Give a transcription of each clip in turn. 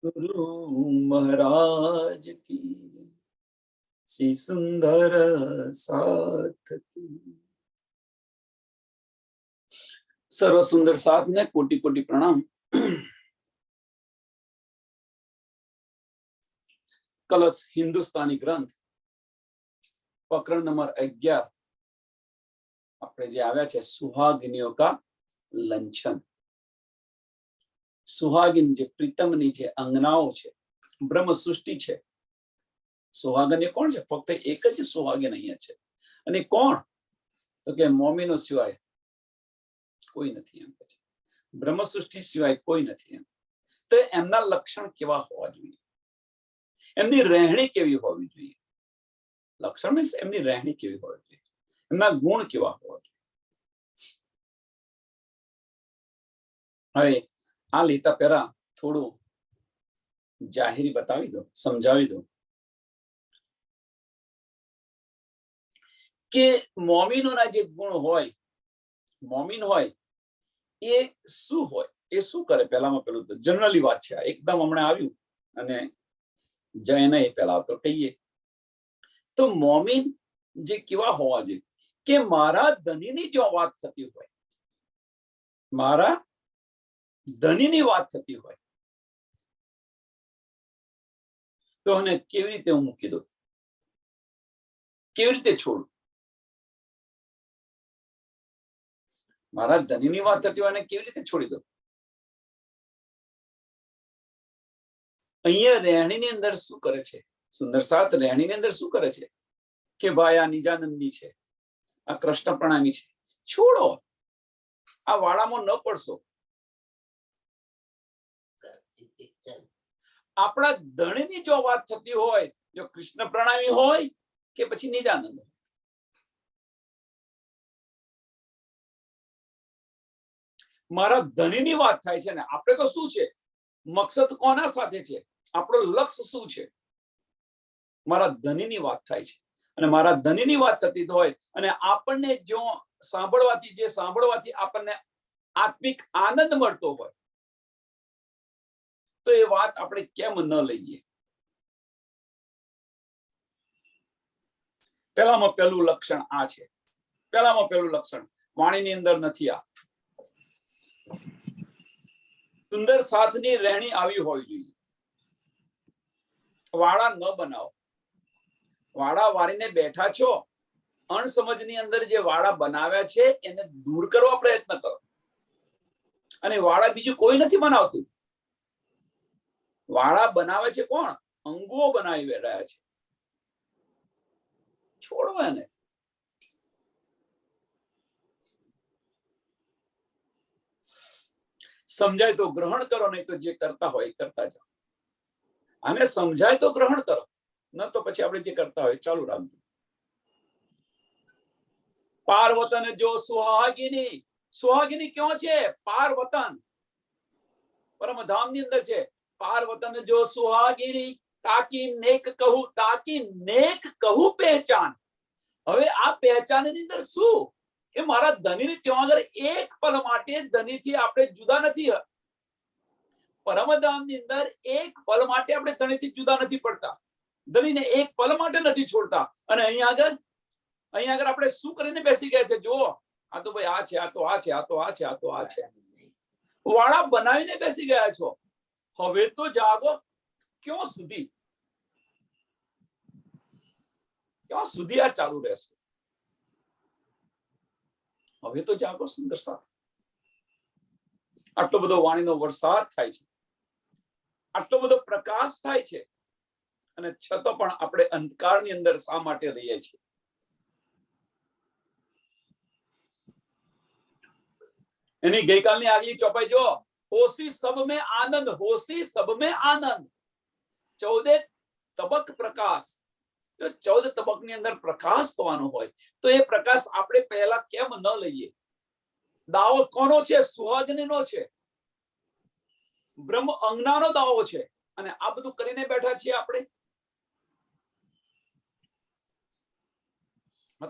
गुरु महाराज की, सी सुंदर साथ की। सर्व सुंदर साथ ने कोटि कोटि प्रणाम। कलश हिंदुस्तानी ग्रंथ प्रकरण नंबर 11 આપણે જે આવ્યા છે સુહાગિનીઓ કા લંછન। સુહાગિન જે પ્રીતમની જે અંગનાઓ છે, બ્રહ્મ સૃષ્ટિ છે। સુહાગિની કોણ છે? ફક્ત એક જ સુહાગિન અહીંયા છે, અને કોણ? તો કે મોમીનો સિવાય કોઈ નથી એમ છે। બ્રહ્મ સૃષ્ટિ સિવાય કોઈ નથી એમ। તો એમના લક્ષણ કેવા હોવા જોઈએ? એમની રહેણી કેવી હોવી જોઈએ? લક્ષણ મીન્સ એમની રહેણી કેવી હોવી જોઈએ, એમના ગુણ કેવા હોવા જોઈએ। હવે આ લેતા પહેલા થોડું જાહેરી બતાવી દો, સમજાવી દો કે મોમીનોના જે ગુણ હોય, મોમીન હોય એ શું હોય, એ શું કરે? પહેલામાં પેલું તો જનરલી વાત છે, એકદમ હમણાં આવ્યું અને જઈને એ પહેલા તો કહીએ તો મોમીન જે કેવા હોવા જોઈએ કે મારા ધનીની જો વાત થતી હોય, મારા ધનીની વાત થતી હોય તો એને કેવી રીતે હું મૂકી દઉં, કેવી રીતે છોડું? મારા ધનીની વાત થતી હોય એને કેવી રીતે છોડી દઉં? અહીંયા રહેણીની અંદર શું કરે છે સુંદર સાથ? રહેણીની અંદર શું કરે છે કે ભાઈ આ નિજાનંદી છે, આ કૃષ્ણ પ્રણામી છે, છોડો, આ વાડામાં ન પડશો। આપણા ધણીની જો વાત થતી હોય, જો કૃષ્ણ પ્રણામી હોય કે પછી નિજાનંદ, મારા ધણીની વાત થાય છે ને આપણે તો શું છે, મકસદ કોના સાથે છે, આપણો લક્ષ્ય શું છે? મારા ધણીની વાત થાય છે અને મારા ધણીની વાત થતી હોય અને આપણને જો સાંભળવાથી આપણને આત્મિક આનંદ મળતો હોય તો એ વાત આપણે કેમ ન લઈએ? પહેલામાં પહેલું લક્ષણ આ છે, પહેલામાં પહેલું લક્ષણ વાણીની અંદર નથી। આ સુંદર સાથની રહેણી આવી હોવી જોઈએ। વાડા ન બનાવો, વાડા વાળીને બેઠા છો, અણસમજની અંદર જે વાડા બનાવ્યા છે એને દૂર કરવા પ્રયત્ન કરો। અને વાડા બીજું કોઈ નથી બનાવતું, વાડા બનાવે છે કોણ? અંગો બનાવી રહ્યા છે। છોડો એને। સમજાય તો ગ્રહણ કરો, નહીં તો જે કરતા હોય કરતા જાઓ। આને સમજાય તો ગ્રહણ કરો, ન તો પછી આપણે જે કરતા હોય ચાલુ રાખજો। પારવતન જો સુહાગિની, સુહાગિની ક્યાં છે? પારવતન પરમધામની અંદર છે। પારવતન જો સુહાગિની તાકી નેક કહું, તાકી નેક કહું પહેચાન। હવે આ પહેચાનની અંદર શું? એ મારા ધનીની ત્યાં આગળ એક પલ માટે ધનીથી આપણે જુદા નથી। પરમધામની અંદર એક પલ માટે આપણે ધનીથી જુદા નથી પડતા, ધનીને એક પલ માટે નથી છોડતા। અને અહીંયા આગળ આપણે શું કરીને બેસી ગયા છે? જુઓ, આ તો ભાઈ આ છે, આ તો આ છે, આ તો આ છે, આ તો આ છે, વાળા બનાવીને બેસી ગયા છો। હવે તો જાગો। ક્યાં સુધી? ક્યાં સુધી આ ચાલુ રહેશે? હવે તો જાગો સુંદર સાથ। આટલો બધો વાણીનો વરસાદ થાય છે, આટલો બધો પ્રકાશ થાય છે, અને છતાં પણ આપણે અંધકારની અંદર શા માટે રહીએ છીએ? એની ગઈકાલની આગલી ચોપાઈ જો, હોશી સબ મેં આનંદ, હોશી સબ મેં આનંદ। 14 તબક પ્રકાશ, જો 14 તબકની અંદર પ્રકાશ થવાનો હોય તો એ પ્રકાશ આપણે પહેલા કેમ ન લઈએ? દાવો કોનો છે? સુહાગિનીનો છે, બ્રહ્મ અંગનાનો દાવો છે, અને આ બધું કરીને બેઠા છીએ આપણે।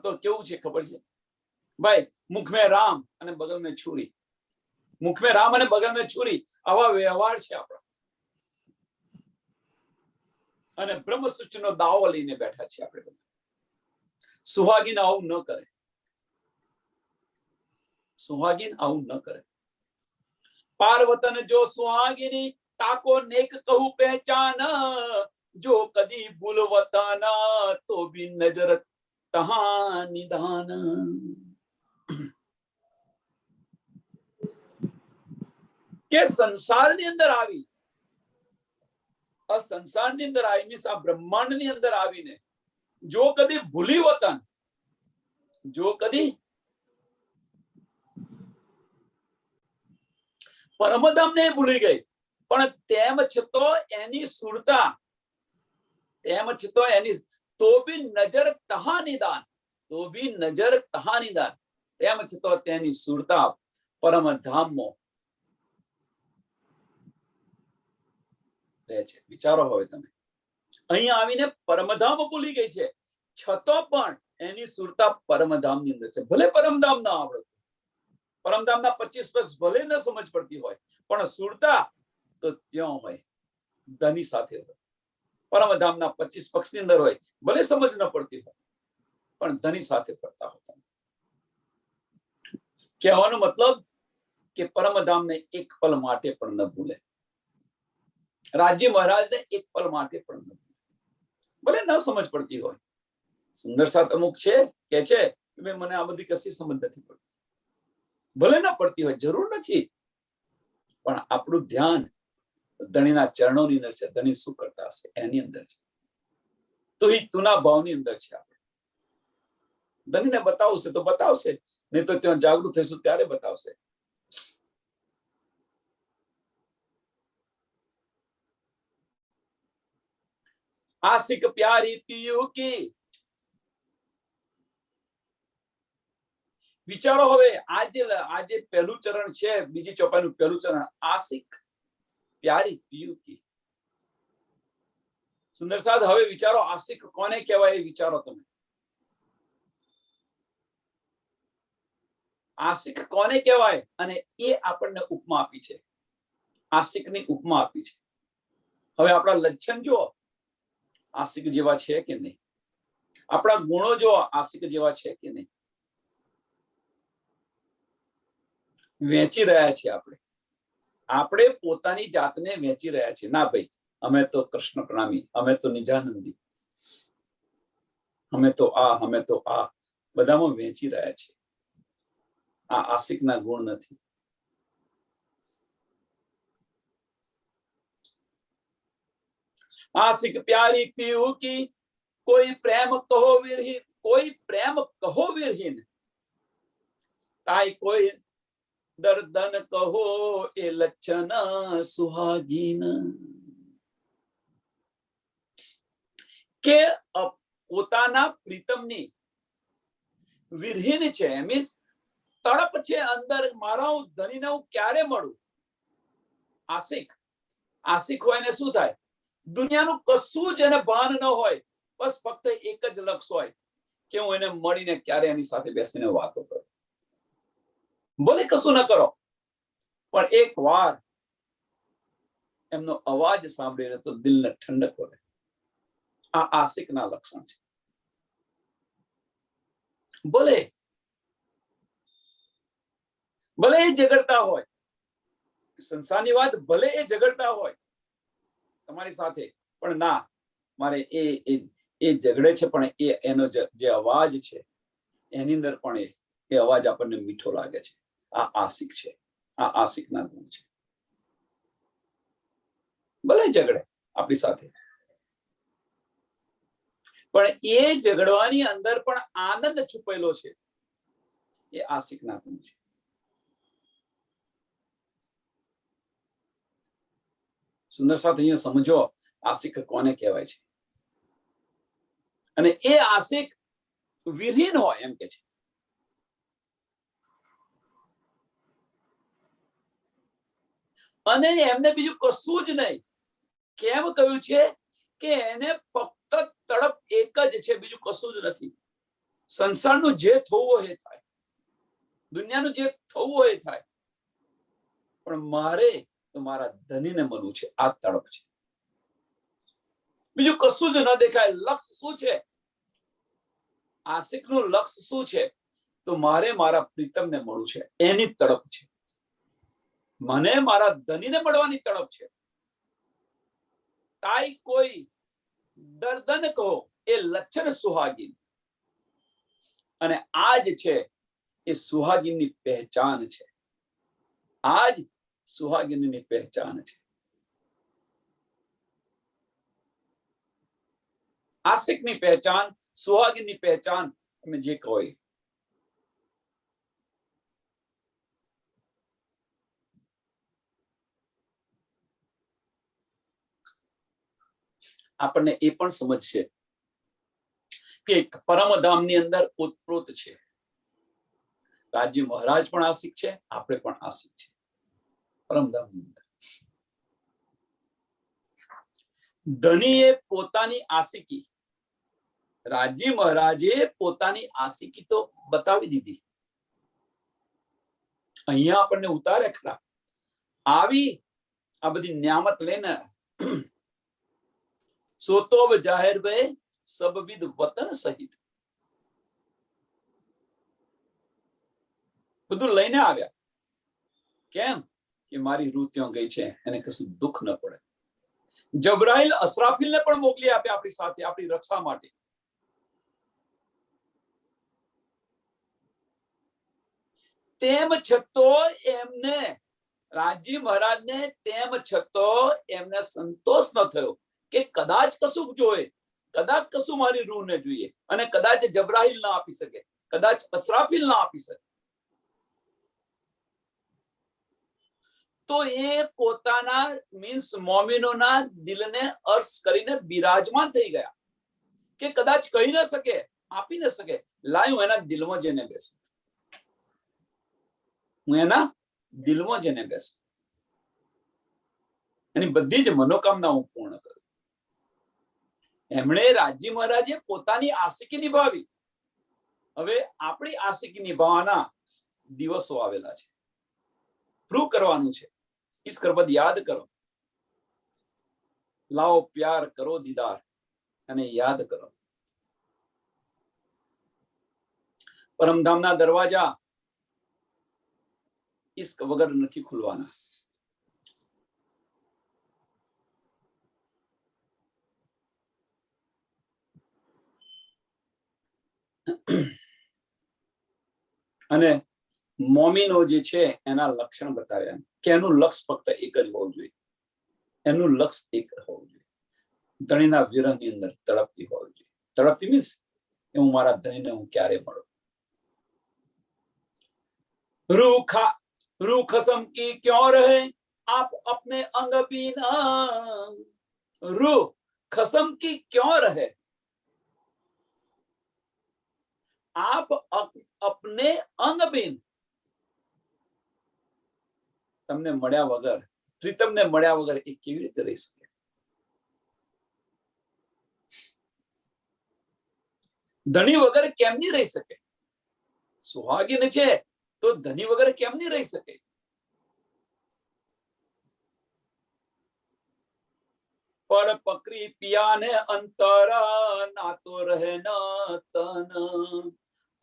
તો કેવું છે ખબર છે ભાઈ? મુખ में राम અને બગલ में छुरी, मुख में राम અને बगल में छुरी, આવા વ્યવહાર છે આપણા। અને બ્રહ્મ સૃષ્ટિનો દાવો લઈને બેઠા છીએ આપણે બધા. સુહાગીન આવું ન કરે, સુહાગીન આવું ન કરે. પાર્વતન જો સુહાગીની તાકો નેક કહું પહેચાન, જો કદી ભૂલવતન તો બી નજર તહા નિદાન. કે સંસારની અંદર આવી, આ સંસારની અંદર આવી મીન્સ આ બ્રહ્માંડની અંદર આવીને જો કદી ભૂલી વતન, જો કદી પરમધામને ભૂલી ગઈ, પણ તેમ છતાં એની સુરતા, તેમ છતાં એની તો બી નજર તહા નિદાન, તો બી નજર તહા નિદાન, તેમ છતાં તેની સુરતા પરમધામમાં રહે છે. વિચારો હવે તમે, અહીંયા આવીને પરમધામ ભૂલી ગઈ છે, છતાં પણ એની સુરતા પરમધામની અંદર છે. ભલે પરમધામ ના આવડતું, પરમધામના 25 પક્ષ ભલે ન સમજ પડતી હોય, પણ સુરતા તો ત્યાં હોય, ધની સાથે હોય. પરમધામના 25 પક્ષની અંદર હોય, ભલે સમજ ન પડતી હોય, પણ ધની સાથે પડતા હોય. કહેવાનો મતલબ કે પરમધામને એક પલ માટે પણ ન ભૂલે, રાજ્ય મહારાજને એક પલ માટે પણ ન ભૂલે, ભલે ન સમજ પડતી હોય. સુંદર સાથ અમુક છે કે છે કે મને આ બધી કશી સમજ નથી પડતી, ભલે ન પડતી હોય, જરૂર નથી, પણ આપણું ધ્યાન ધણીના ચરણોની અંદર છે. ધણી શું કરતા હશે એની અંદર છે, તો એ તુના ભાવની અંદર છે. આપણે ધણીને બતાવશે તો બતાવશે, નહીં તો ત્યાં જાગૃત થઈશું ત્યારે બતાવશે. આશિક પ્યારી પિયુ કી. વિચારો હવે, આજે પહેલું ચરણ છે, બીજી ચોપાઈનું પહેલું ચરણ, આશિક પ્યારી પિયુ કી. સુંદર સાથ હવે વિચારો, આશિક કોને કહેવાય એ વિચારો તમે. આશિક કોને કહેવાય, અને એ આપણને ઉપમા આપી છે, આશિકની ઉપમા આપી છે. હવે આપણા લક્ષણ જુઓ, આશિક જેવા છે કે નહીં, આપણા ગુણો જો આશિક જેવા છે કે નહીં. વેચી રહ્યા છીએ આપણે પોતાની જાતને વેચી રહ્યા છીએ. ના ભાઈ, અમે તો કૃષ્ણ પ્રણામી, અમે તો નિજાનંદી, અમે તો આ બધામાં વેચી રહ્યા છીએ. આ આશિકના ગુણ નથી. આશિક પ્યારી પીયુ કી, કોઈ પ્રેમ કહો વિરહીન, કોઈ પ્રેમ કહો વિરહીન, તાઈ કોઈ દર્દન કહો એ લક્ષણ સુહાગીન. કે પોતાના પ્રીતમની વિરહીન છે, મીન્સ તડપ છે અંદર, મારા ધણીને હું ક્યારે મળું. આશિક હોય ને શું થાય, દુનિયાનું કશું જ એને ભાન ન હોય, બસ ફક્ત એક જ લક્ષ્ય હોય કે હું એને મળીને ક્યારે એની સાથે બેસીને વાતો કરું. ભલે કશું ન કરો, પણ એક વાર એમનો અવાજ સાંભળીને તો દિલને ઠંડક પડે. આ આશિકના લક્ષણ છે. ભલે એ ઝઘડતા હોય, સંસારની વાત, ભલે એ ઝઘડતા હોય તમારી સાથે, પણ ના, મારે એ ઝઘડે છે, પણ એનો જે અવાજ છે એની અંદર પણ એ અવાજ આપણને મીઠો લાગે છે. આ આશિક છે, આ આશિકના ગુણ છે. ભલે ઝઘડે આપણી સાથે, પણ એ ઝઘડવાની અંદર પણ આનંદ છુપેલો છે. એ આશિકના ગુણ છે. સુંદર સાથ અહીંયા સમજો, આશિક કોને કહેવાય છે. અને એ આશિક વિરહીન હોય એમ કે છે. અને એમને બીજું કશું જ નહીં. કેમ કહ્યું છે કે એને ફક્ત તડપ એક જ છે, બીજું કશું જ નથી. સંસારનું જે થવું હોય એ થાય, દુનિયાનું જે થવું હોય એ થાય, પણ મારે તો મારા ધનીને મળવું છે. આ તડપ છે. બીજું કશું જ ન દેખાય. લક્ષ્ય શું છે? આશિકનું લક્ષ્ય શું છે? તો મારે મારા પ્રીતમને મળવું છે, એની તડપ છે. મને મારા ધનીને મળવાની તડપ છે. તાઈ કોઈ દર્દન કહો એ લક્ષણ સુહાગીન. અને આ જ છે એ સુહાગીનની પહેચાન છે. આજ સુહાગીનની પહેચાન છે. આશિકની પહેચાન, સુહાગીનની પહેચાન, તમે જે કહો એ. આપણને એ પણ સમજશે કે પરમધામની અંદર ઓતપ્રોત છે. રાજ્ય મહારાજ પણ આશિક છે, આપણે પણ આશિક છે પરમધામની અંદર. ધનીએ પોતાની આશિકી, રાજ્ય મહારાજે પોતાની આશિકી તો બતાવી દીધી. અહીંયા આપણને ઉતારે ખરા. આવી આ બધી ન્યામત લઈને સોતોબ જાહેર બે સબવિદ વતન સહિત બધું લઈને આવ્યા. કેમ? કે મારી રૂહ ત્યાં ગઈ છે, એને કશું દુઃખ ન પડે. જબરાઈલ અસરાફીલને પણ મોકલી આપ્યા આપણી સાથે, આપણી રક્ષા માટે. તેમ છતાં એમને, રાજ્ય મહારાજને તેમ છતાં એમને સંતોષ ન થયો કે કદાચ કશું જોઈએ, કદાચ કશું મારી રૂહને જોઈએ, અને કદાચ જબરાઈલ ના આપી શકે, કદાચ અસરાફીલ ના આપી શકે. તો એ પોતાના મીન્સ મોમિનોના દિલને અર્શ કરીને બિરાજમાન થઈ ગયા કે કદાચ કહી ન શકે, આપી ન શકે, લાયું એના દિલમાં જઈને બેસું, હું એના દિલમાં જઈને બેસું, એની બધી જ મનોકામના હું પૂર્ણ કરું. એમણે રાજ્ય મહારાજે પોતાની આશિકી નિભાવી. હવે આપણી આશિકી નિભાવવાના દિવસો આવેલા છે. પ્રૂવ કરવાનું છે. इस करबद याद करो, लाओ प्यार करो दीदार, અને યાદ કરો. પરમધામના દરવાજા ઇશ્ક વગર નથી ખુલવાના. અને મોમીનો જે છે એના લક્ષણ બતાવ્યા કે એનું લક્ષ્ય ફક્ત એક જ હોવું જોઈએ. એનું લક્ષ્ય એક હોવું જોઈએ. ધણીના વિરહની અંદર તડપતી હોવી જોઈએ. તડપતી મીન્સ હું મારા ધણીને હું ક્યારે મળું. रूह खसम की क्यों रहे आप अपने अंग बिना, रूह खसम की क्यों रहे आप अपने अंग बिन. તમને મળ્યા વગર, પ્રીતમને મળ્યા વગર એ કેવી રીતે રહી શકે? ધણી વગર કેમ નહીં રહી શકે? સુહાગીન છે તો ધણી વગર કેમ નહીં રહી શકે? પર પકડી પિયાને અંતર ના તો રહે ના તન.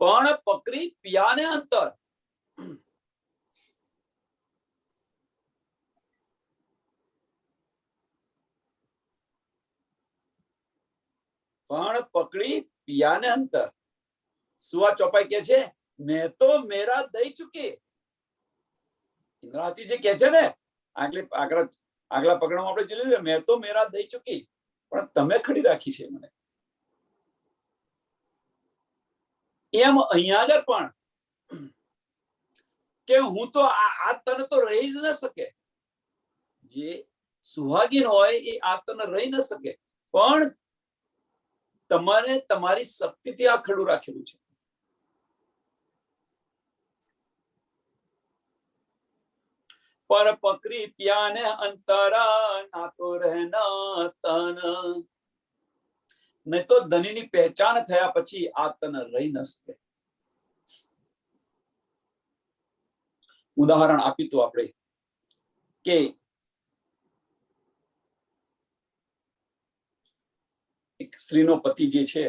પણ પકડી પિયાને અંતર. પણ પકડી પિયાને અંતર. સુવા ચોપાઈ કે છે મેં તો મેરા દઈ ચુકી. ઇન્દ્રાવતી જે કે છે ને આગલા પગડામાં આપણે જોઈ લીધું, મેં તો મેરા દઈ ચુકી, પણ તમે ખડી રાખી છે મને. એમ અહીંયા આગળ પણ કે હું તો આ તન તો રહી જ ન શકે. જે સુહાગીન હોય એ આ તન રહી ન શકે, પણ તમારે તમારી શક્તિથી આ ખડું રાખેલું છે. પર પકડી પિયાને અંતરા ના તો રહેના તન. નહીં તો ધનીની પહેચાન થયા પછી આ તન રહી ન શકે. ઉદાહરણ આપ્યું તો આપણે કે એક સ્ત્રીનો પતિ જે છે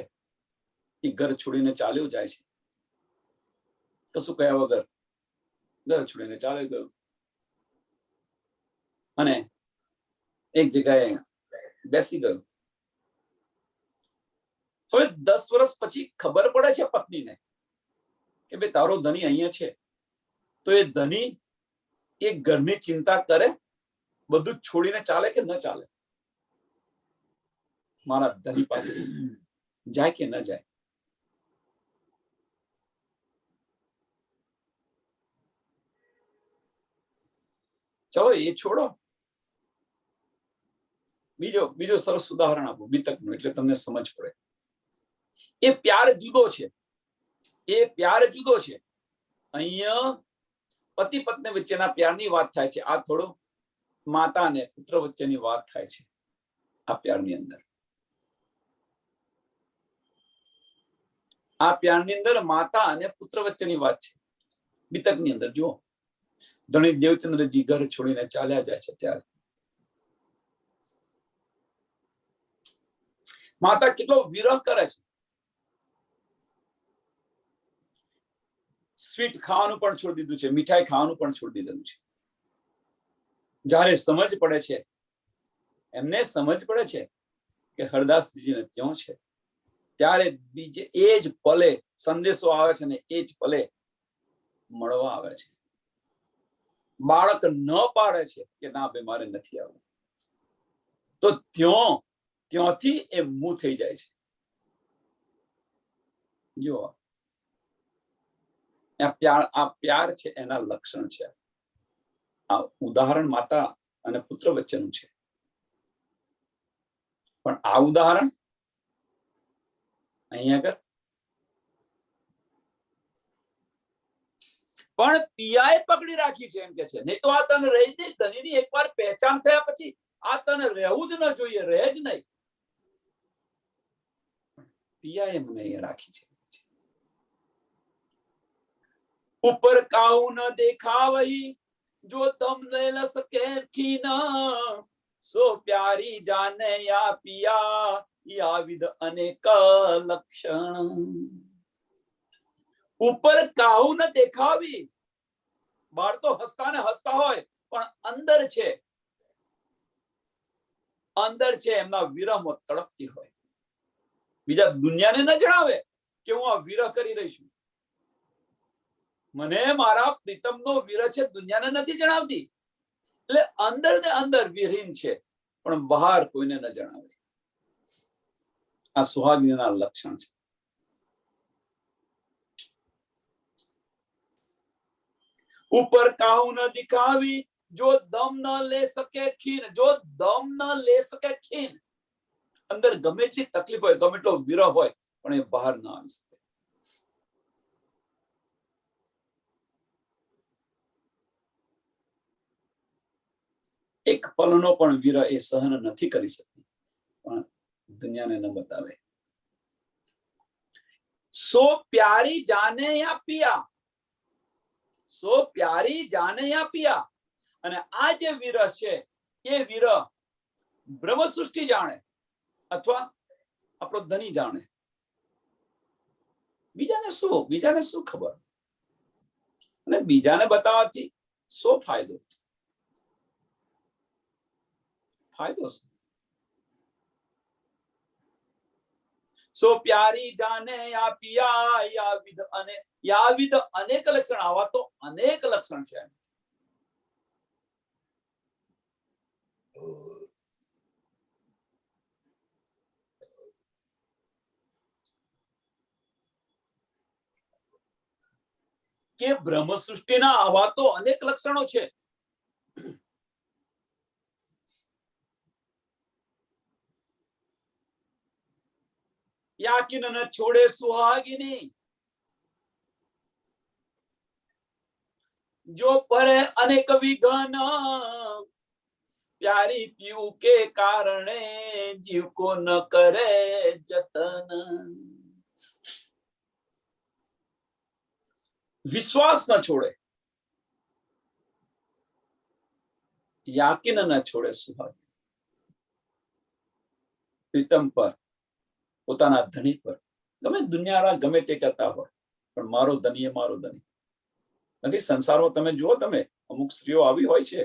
એ ઘર છોડીને ચાલ્યો જાય છે, કશું કયા વગર ઘર છોડીને ચાલ્યો ગયો અને એક જગ્યાએ બેસી ગયો. હવે 10 વર્ષ પછી ખબર પડે છે પત્નીને કે ભાઈ તારો ધણી અહીંયા છે, તો એ ધણી એ ઘરની ચિંતા કરે, બધું છોડીને ચાલે કે ન ચાલે, મારા ધણી પાસે જાય કે ન જાય? ચલો એ છોડો, બીજો સરસ ઉદાહરણ આપો બીતકનું, એટલે તમને સમજ પડે. એ પ્યાર જુદો છે, એ પ્યાર જુદો છે. અહીંયા પતિ પત્ની વચ્ચેના પ્યારની વાત થાય છે, આ થોડો માતા અને પુત્ર વચ્ચેની વાત થાય છે. આ પ્યારની અંદર, આ પ્યારની અંદર માતા અને પુત્ર વચ્ચેની વાત છે. બીતકની અંદર જુઓ, ધણી દેવચંદ્રજી ઘર છોડીને ચાલ્યા જાય છે ત્યારે માતા કેટલો વિરહ કરે છે. સ્વીટ ખાવાનું પણ છોડી દીધું છે, મીઠાઈ ખાવાનું પણ છોડી દીધું છે. જ્યારે સમજ પડે છે, એમને સમજ પડે છે કે હરદાસજીને ત્યાં છે, ત્યારે બીજે એ જ પલે સંદેશો આવે છે ને એ જ પલે મળવા આવે છે. બાળક ન પાડે છે કે ના ભાઈ મારે નથી આવવું, તો ત્યાંથી એ મું થઈ જાય છે. જો આ પ્યાર છે, એના લક્ષણ છે. આ ઉદાહરણ માતા અને પુત્ર વચ્ચેનું છે, પણ આ ઉદાહરણ અહીંયા આગળ પણ પિયાએ પકડી રાખી છે, એમ કે છે નહીં તો આ તને રહી નહીં. ધણીની એકવાર પહેચાન થયા પછી આ તને રહેવું જ ન જોઈએ, રહે જ નહીં. પિયાએ મને અહીંયા રાખી છે. ઉપર કાઉ ન દેખાવહી જો તમ ન સકે ખીના, સો પ્યારી જાને યા પિયા યા વિદ અનેક લક્ષણ. ઉપર કાહુ ન દેખાવી, બહાર તો હસતા ને હસતા હોય પણ અંદર છે એમના વિરહમાં તડપતી હોય. બીજા દુનિયાને ન જણાવે કે હું આ વિરહ કરી રહી છું, મને મારા પ્રીતમનો વિરહ છે, દુનિયાને નથી જણાવતી. એટલે અંદર ને અંદર વિહીન છે, પણ બહાર કોઈને ન જણાવે. આ સુહાગીના લક્ષણ છે. ઉપર કાહુ ન દિખાવી જો દમ ન લે શકે ખીન, જો દમ ન લે શકે ખીન. અંદર ગમે એટલી તકલીફ હોય, ગમે એટલો વિરહ હોય, પણ એ બહાર ના આવી શકે. એક પલનો પણ વિરહ એ સહન નથી કરી શકતી, પણ દુનિયાને ન બતાવે. સો પ્યારી જાને યા પિયા, સો પ્યારી જાને યા પિયા. અને આ જે વિરહ છે એ વિરહ બ્રહ્મ સૃષ્ટિ જાણે અથવા આપણો ધણી જાણે. બીજાને શું ખબર? અને બીજાને બતાવવાથી શો ફાયદો? સો પ્યારી જાને યા પિયા યા વિદ અનેક લક્ષણ. આવા તો અનેક લક્ષણ છે. કે બ્રહ્મ સૃષ્ટિના આવા તો અનેક લક્ષણો છે. યાકિન ન છોડે સુહાગિની જો પરે અનેક વિઘન, પ્યારી પીયુ કે કારણે જીવ કો ન કરે જતન. વિશ્વાસ ન છોડે, યાકિન ન છોડે સુહાગિની પ્રીતમ પર, પોતાના ધણી પર ગમે દુનિયાના ગમે તે કહેતા હોય, પણ મારો ધણી એ મારો ધણી નથી. સંસારમાં તમે જુઓ, તમે અમુક સ્ત્રીઓ આવી હોય છે,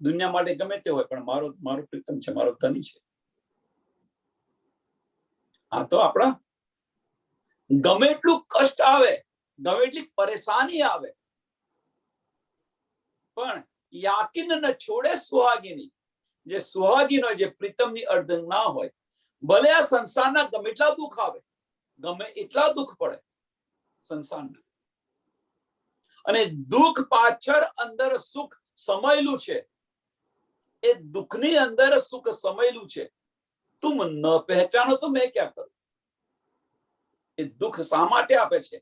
દુનિયા માટે ગમે તે હોય, પણ મારો પ્રીતમ છે, મારો ધણી છે. આ તો આપણા ગમે એટલું કષ્ટ આવે, ગમે એટલી પરેશાની આવે, પણ યાકીન ન છોડે સુહાગીની. જે સુહાગીનો જે પ્રીતમની અર્ધંગ ના હોય, ભલે આ સંસારના ગમે એટલા દુઃખ આવે, ગમે એટલા દુઃખ પડે સંસારના, અને દુઃખ પાછળ અંદર સુખ સમાયેલું છે, એ દુઃખની અંદર સુખ સમાયેલું છે. તુમ ન પહેચાનો તો મેં ક્યાં કરું. એ દુઃખ શા માટે આપે છે?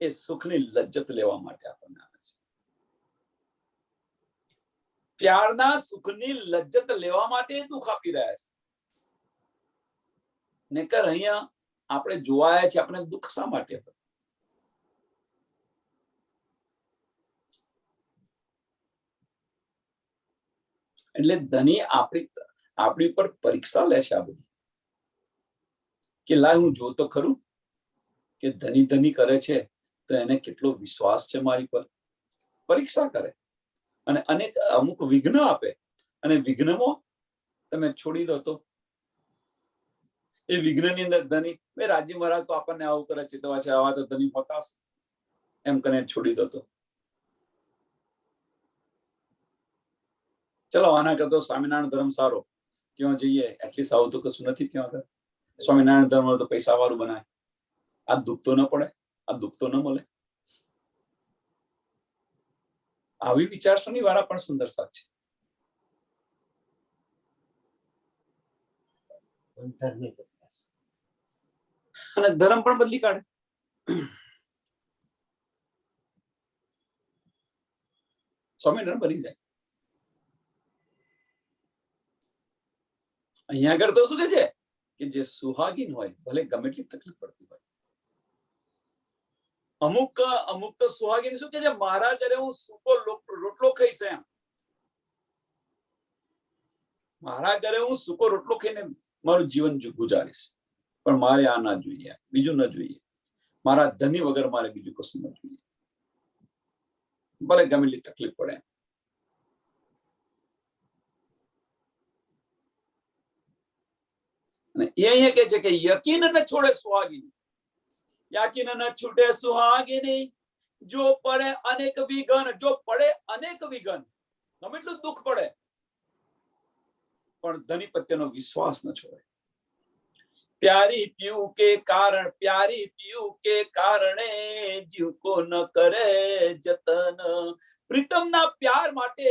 એ સુખની લજ્જત લેવા માટે આપણને આપે છે. પ્યારના સુખની લજ્જત લેવા માટે દુઃખ આપી રહ્યા છે. નકર અહીંયા આપણે જોવાયા છે, આપણે દુઃખ શા માટે? એટલે ધની આપણી ઉપર પરીક્ષા લે છે આ બધી, કે લાય હું જો તો ખરું કે ધની કરે છે તો એને કેટલો વિશ્વાસ છે મારી પર. પરીક્ષા કરે અને અમુક વિઘ્ન આપે, અને વિઘ્નમાં તમે છોડી દો તો એ વિઘ્નની અંદર ધની, મેં રાજી મહારાજ તો આપણને આવું કરે ચિતવા છે, આવા તો ધની હોતા એમ કરીને છોડી દો તો. ચલો આના કરતો સ્વામિનારાયણ ધર્મ સારો, ત્યાં જઈએ, એટલીસ્ટ આવું તો કશું નથી ત્યાં આગળ. સ્વામિનારાયણ ધર્મ તો પૈસા વાળું બનાય, આ દુઃખ તો ન પડે, આ દુઃખ તો ન મળે. આવી વિચારસરણી વાળા પણ સુંદર સાથ છે. અને ધર્મ પણ બદલી કાઢે. સ્વામિનારાયણ બની જાય. અહીંયા આગળ તો શું કે છે કે જે સુહાગીન હોય, ભલે ગમે એટલી તકલીફ પડતી હોય, અમુક તો સુહાગીન શું કે છે, મારા ઘરે હું સૂકો રોટલો ખાઈશ, એમ મારા ઘરે હું સૂકો રોટલો ખાઈને મારું જીવન ગુજારીશ, પણ મારે આ ના જોઈએ, બીજું ન જોઈએ, મારા ધની વગર મારે બીજું કશું ન જોઈએ, ભલે ગમે એટલી તકલીફ પડે. અને એ અહીંયા કે છે કે યકીન ન છોડે સુહાગીની, યકીન ન છૂટે સુહાગીની, જો પડે અનેક વિઘન, જો પડે અનેક વિઘન, ગમે એટલું દુઃખ પડે, પણ ધની પ્રત્યેનો વિશ્વાસ ન છોડે. प्यारी पीयू के कारण, प्यारी पीयू के કારણે જીવ કો ન કરે જતન. પ્રીતમના પ્યાર માટે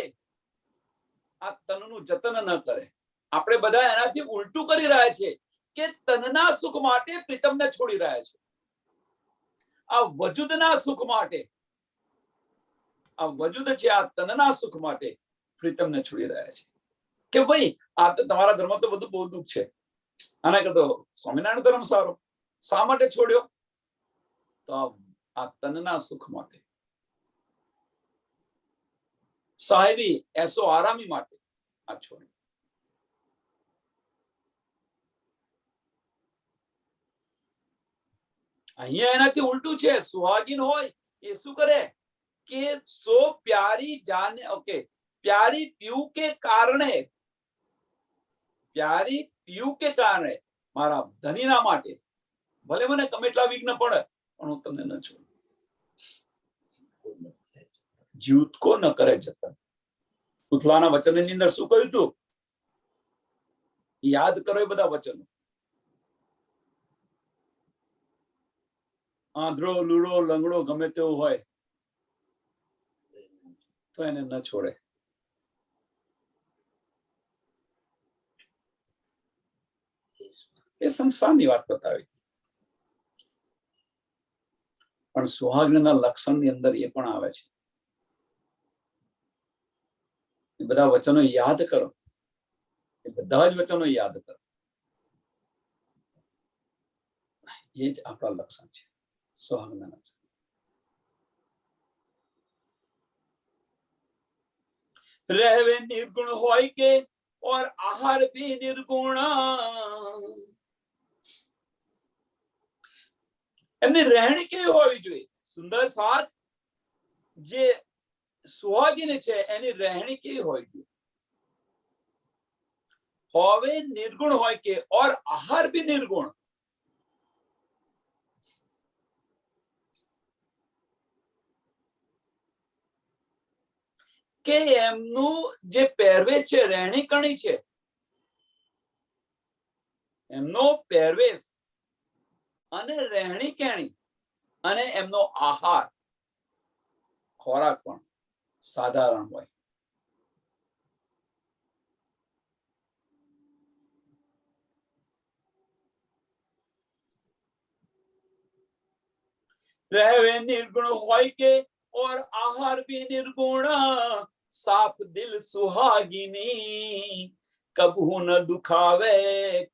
આ તનનું જતન ન કરે. આપણે બધા એનાથી ઉલટું કરી રહ્યા છે કે તનના સુખ માટે પ્રીતમને છોડી રહ્યા છે. આ વજુદના સુખ માટે, આ વજુદ છે, આ તનના સુખ માટે પ્રીતમને છોડી રહ્યા છે કે ભાઈ આ તો તમારા ધર્મ તો બધું બહુ દુઃખ છે, આના કરતો સ્વામિનારાયણ ધર્મ સારો. શા માટે છોડ્યો? તો આ તનના સુખ માટે, સાહેબી એસો આરામી માટે આ છોડ્યો. અહીંયા એનાથી ઉલટું છે. સુહાગીન હોય એ શું કરે કે સો પ્યારી જાને, ઓકે, પ્યારી પીયુ કે કારણે, પ્યારી પીયુ કે કારણે, મારા ધનીના માટે ભલે મને ગમે એટલા વિઘ્ન પડે, પણ હું તમને ન છોડું. જીવત કો ન કરે જતન. ઉથલાના વચનની અંદર શું કહ્યું હતું? યાદ કરો એ બધા વચનો. આંધળો, લૂડો, લંગડો ગમે તેવો હોય તો એને ન છોડે. એ સંસારની વાત બતાવી, પણ સુહાગના લક્ષણની અંદર એ પણ આવે છે. એ બધા વચનો યાદ કરો, એ બધા જ વચનો યાદ કરો, એ જ આપણા લક્ષણ છે, સુહાગના લક્ષણ. રહેવે નિર્ગુણ હોય કે और आहार भी निर्गुण, એમની રહેણી કેવી હોવી જોઈએ? સુંદર સાથ જે સુહાગીની છે એની રહેણી કેવી હોવી જોઈએ? હવે નિર્ગુણ હોય કે ઓર આહાર ભી નિર્ગુણ, કે એમનું જે પહેરવેશ છે, રહેણી કરણી છે, એમનો પહેરવેશ અને રહેણી કહેણી અને એમનો આહાર ખોરાક પણ સાધારણ હોય. रहवे निर्गुण હોય કે और आहार भी निर्गुण, साफ दिल सुहागिनी कबहू न दुखावे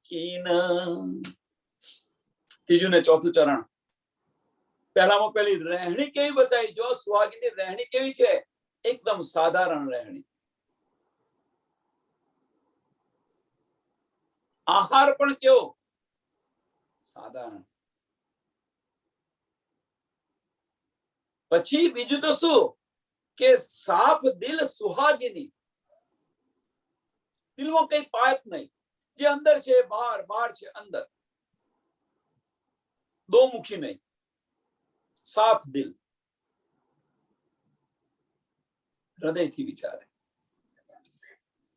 कीन. ત્રીજું ને ચોથું ચરણ. પહેલામાં પહેલી રહેણી કેવી બતાવી? જો સુહાગીની રહેણી કેવી છે? એકદમ સાધારણ રહેણી. આહાર પણ કેવો? સાધારણ. પછી બીજું તો શું કે સાફ દિલ સુહાગીની, દિલમાં કઈ પાપ નહીં, જે અંદર છે બહાર, બહાર છે અંદર, દો મુખી નહીં, સાફ દિલ, હૃદયથી વિચારે.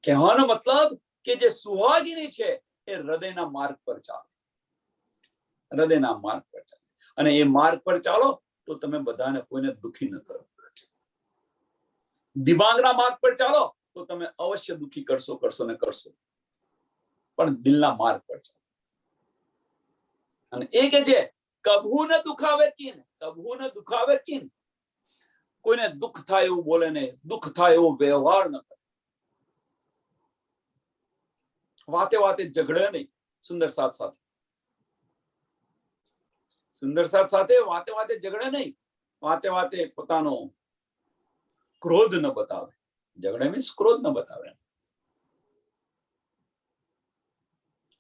કહેવાનો મતલબ કે જે સુહાગીની છે એ હૃદયના માર્ગ પર ચાલે, હૃદયના માર્ગ પર ચાલે. અને એ માર્ગ પર ચાલો તો તમે બધાને કોઈને દુખી ન કરો. દિમાગના માર્ગ પર ચાલો તો તમે અવશ્ય દુખી કરશો, કરશો ને કરશો, પણ દિલના માર્ગ પર ચાલો. અને એ કે છે કભુ ન દુખાવે કીન, કભુ ન દુખાવે કીન. કોઈને દુઃખ થાય એવું બોલે નહીં, દુઃખ થાય એવો વ્યવહાર ન કરે, વાતે વાતે ઝઘડે નહીં. સુંદર સાથ સાથે, સુંદર સાથ સાથે વાતે વાતે ઝઘડે નહીં, વાતે વાતે પોતાનો ક્રોધ ન બતાવે. ઝઘડે મીન્સ ક્રોધ ન બતાવે.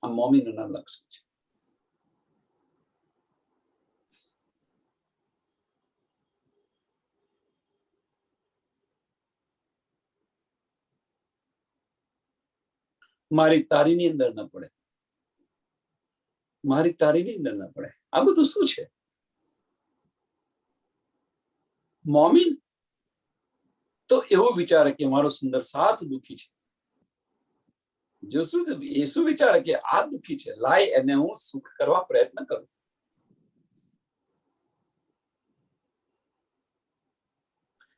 આ મોમીનના લક્ષણ છે. મારી તારીની અંદર ન પડે, મારી તારીની અંદર ન પડે. આ બધું શું છે? મોમીન તો એવું વિચારે કે મારો સુંદર સાથ દુખી છે. જો શું એ શું વિચારે કે આ દુખી છે, લાય એને હું સુખ કરવા પ્રયત્ન કરું.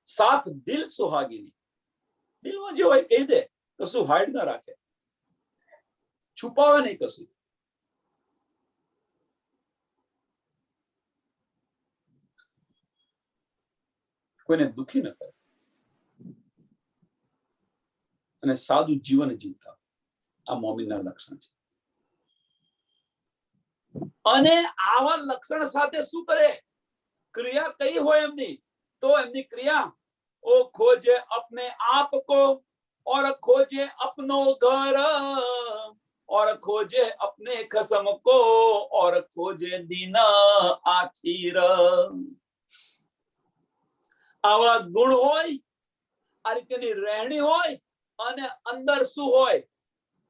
સાફ દિલ સુહાગીની, દિલમાં જે હોય કહી દે, કશું હાઈડ ના રાખે, છુપાવે નહીં કશું. કોઈને દુખી ન કરે અને સાદું જીવન જીવતા. આ મોમીનના લક્ષણ છે. અને આવા લક્ષણ સાથે શું કરે? ક્રિયા કઈ હોય એમની? તો એમની ક્રિયા ઓ खोजे अपने आप को और खोजे अपनो घर और खोजे अपने खसम को और खोजे दिन आखिर. આવા ગુણ હોય, આ રીતેની રહેણી હોય, અને અંદર શું હોય?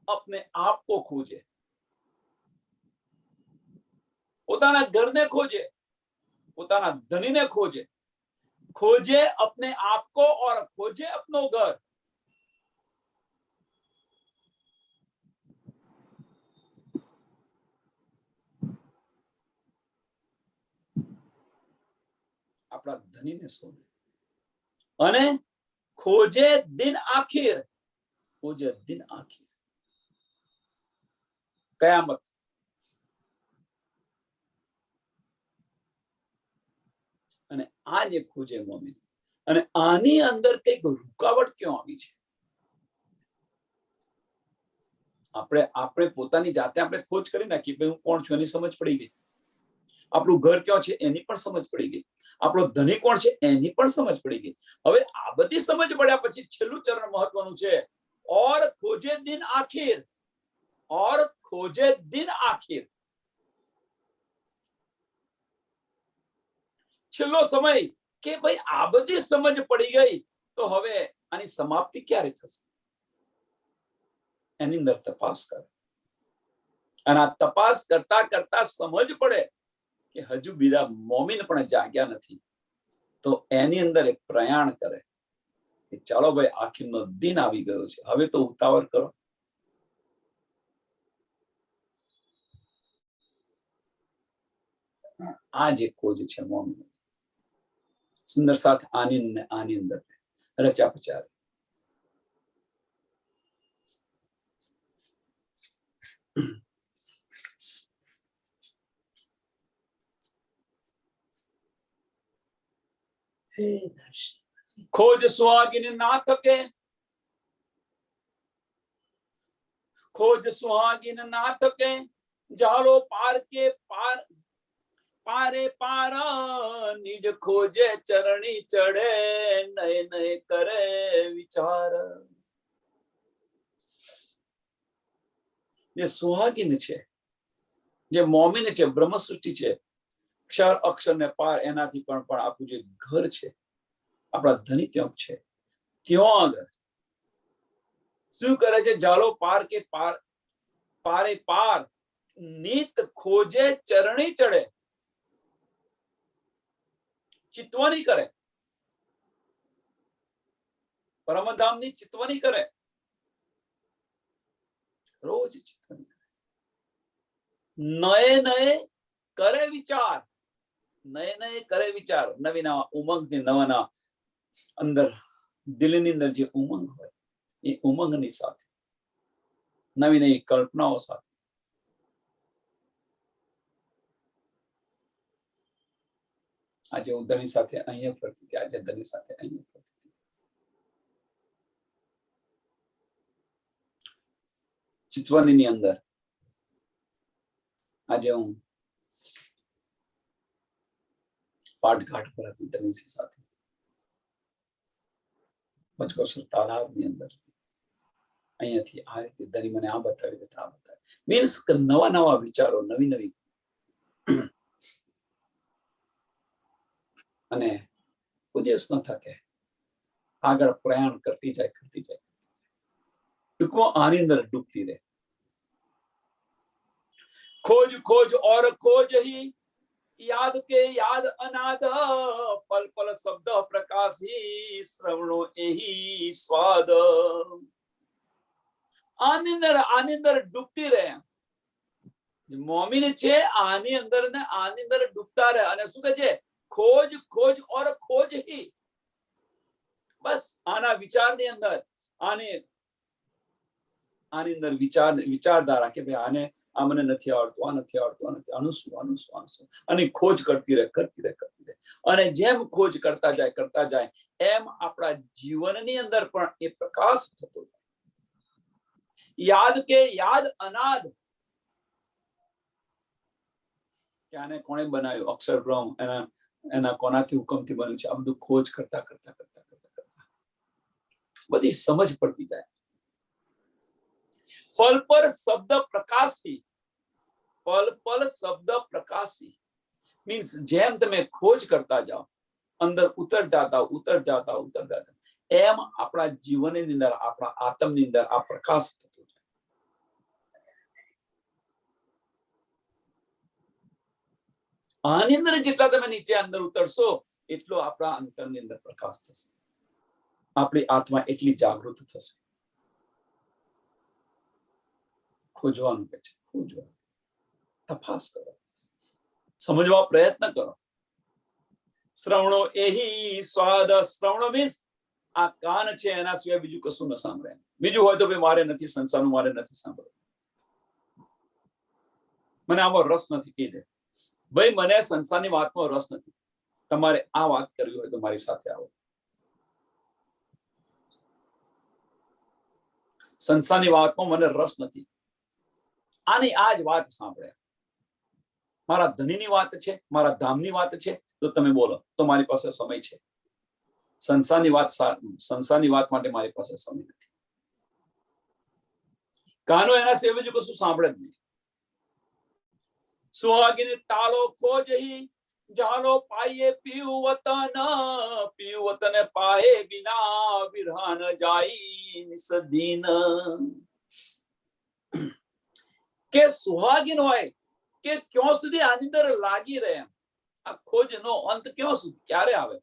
अपने आप को खोजे, પોતાના ઘરને खोजे, પોતાના ધણીને खोजे, खोजे अपने आप को और खोजे अपनो घर. આપણા ધણીને શોધે અને खोजे दिन आखिर, खोजे दिन आखिर, કયામત. અને આ જે ખોજે મોમીન, અને આની અંદર કઈક રૂકાવટ ક્યાં આવી છે? આપણે પોતાની જાતે આપણે ખોજ કરી નાખી, ભાઈ હું કોણ છું એની સમજ પડી ગઈ. આપણું ઘર ક્યાં છે એની પણ સમજ પડી ગઈ. આપણો ધણી કોણ છે એની પણ સમજ પડી ગઈ. હવે આ બધી સમજ પડ્યા પછી છેલ્લું ચરણ મહત્વનું છે, ઓર ખોજે દિન આખિર, ઓર खोजे दिन आखिर. છેલ્લો સમય કે ભાઈ આ બધી સમજ પડી ગઈ તો હવે આની સમાપ્તિ ક્યારે થશે, એની અંદર તપાસ કરે. અને આ તપાસ કરતા કરતા સમજ પડે કે હજુ બીજા મોમીન પણ જાગ્યા નથી, તો એની અંદર એક પ્રયાણ કરે કે ચાલો ભાઈ આખીરનો દિન આવી ગયો છે, હવે તો ઉતાવળ કરો. આ જે ખોજ છે મોમીન, સુંદર સાથે આની અંદર રચા પચાર. ખોજ સુહાગીને ના થકે, ખોજ સુહાગીને ના થકે, જાળો પાર કે પાર પારે પારા, નિજ ખોજે ચરણી ચડે, નય નય કરે વિચાર. જે સુહાગીન છે, જે મોમીન છે, બ્રહ્મ સૃષ્ટિ છે, ક્ષર અક્ષર ને પાર, એનાથી પણ આપણું જે ઘર છે, આપણા ધની ત્યાં છે, ત્યાં આગળ શું કરે છે? જાળો પાર કે પાર પારે પાર, નીત ખોજે ચરણી ચડે, ચિતવણી કરે, પરમધામની ચિતવણી કરે, રોજ ચિતવણી કરે, નયે નયે કરે વિચાર, નયે નયે કરે વિચાર. નવી નવા ઉમંગ ની નવા અંદર દિલની અંદર જે ઉમંગ હોય એ ઉમંગની સાથે નવી નવી કલ્પનાઓ સાથે આજે હું ધની સાથે અહીંયા ફરતી હતી, આજે ધની સાથે અહીંયા ફરતી હતી. ચિતવણીની અંદર આજે હું પાટઘાટ પર હતી ધની સાથે, પચકોસર તાલાબની અંદર. અહીંયાથી આ રીતે ધની મને આ બતાવી, આ બતાવી. મીન્સ કે નવા નવા વિચારો, નવી નવી, અને ઉદ્દેશ ન થકે, આગળ પ્રયાણ કરતી જાય, કરતી જાય. ટૂંકમાં આની અંદર ડૂબતી રહે. खोज खोज और खोज ही, याद के याद अनाद, पल पल शब्द प्रकाश ही, श्रवणो एही स्वाद. આની અંદર ડૂબતી રહે. મોમીન છે આની અંદર ને આની અંદર ડૂબતા રહે. અને શું કહે છે? खोज खोज और खोज ही. બસ આના વિચારની અંદર, આની અંદર વિચારધારા કે ભાઈ આને આ મને નથી આવડતું, આ નથી આવડતું, આ નથી, આનું શું, અને ખોજ કરતી રહે, કરતી રહે, કરતી રહે. અને જેમ ખોજ કરતા જાય એમ આપણા જીવનની અંદર પણ એ પ્રકાશ થતો જાય. યાદ કે યાદ અનાદ, કે આને કોણે બનાવ્યું? અક્ષર બ્રહ્મ, એના કોનાથી હુકમથી બન્યું છે? આ બધું ખોજ કરતા કરતા કરતા કરતા બધી સમજ પડતી જાય. पल पर शब्द प्रकाशी, पल पल शब्द प्रकाशी. मीन्स જેમ તમે ખોજ કરતા જાઓ, અંદર ઉતર જાતા, એમ આપણા જીવનની અંદર, આપણા આત્મની અંદર આ પ્રકાશ થતો જાય. આની અંદર જેટલા તમે નીચે અંદર ઉતરશો એટલો આપણા અંતરની અંદર પ્રકાશ થશે, આપણી આત્મા એટલી જાગૃત થશે. ખોજવાનું કે છે, ખોજવાનું, તપાસ કરો, સમજવા પ્રયત્ન કરો. શ્રવણો એહી સ્વાદ. શ્રવણો મીન્સ આ કાન છે, એના સિવાય બીજું કશું ન સાંભળે. બીજું હોય તો ભાઈ મારે નથી, સંસારનું મારે નથી સાંભળવું, મને આમાં રસ નથી. કીધે ભાઈ મને સંસારની વાતમાં રસ નથી, તમારે આ વાત કરવી હોય તો મારી સાથે આવો. સંસારની વાતમાં મને રસ નથી, આની આ જ વાત સાંભળે. મારા ધનીની વાત છે, મારા ધામની વાત છે, તો તમે બોલો, તો મારી પાસે સમય છે. સંસારની વાત માટે મારી પાસે સમય નથી. કાનો એના સિવાય બીજું કશું સાંભળે જ નહીં. સુહાગીને તાલો ખોજહી, જાલો પાયે પીયું વતન પાયે બિના વિરહાન જાય નિસદીન. કે સુહાગીન હોય કે ક્યાં સુધી આની અંદર લાગી રહે, આ ખોજ નો અંત ક્યાં સુધી ક્યારે આવે?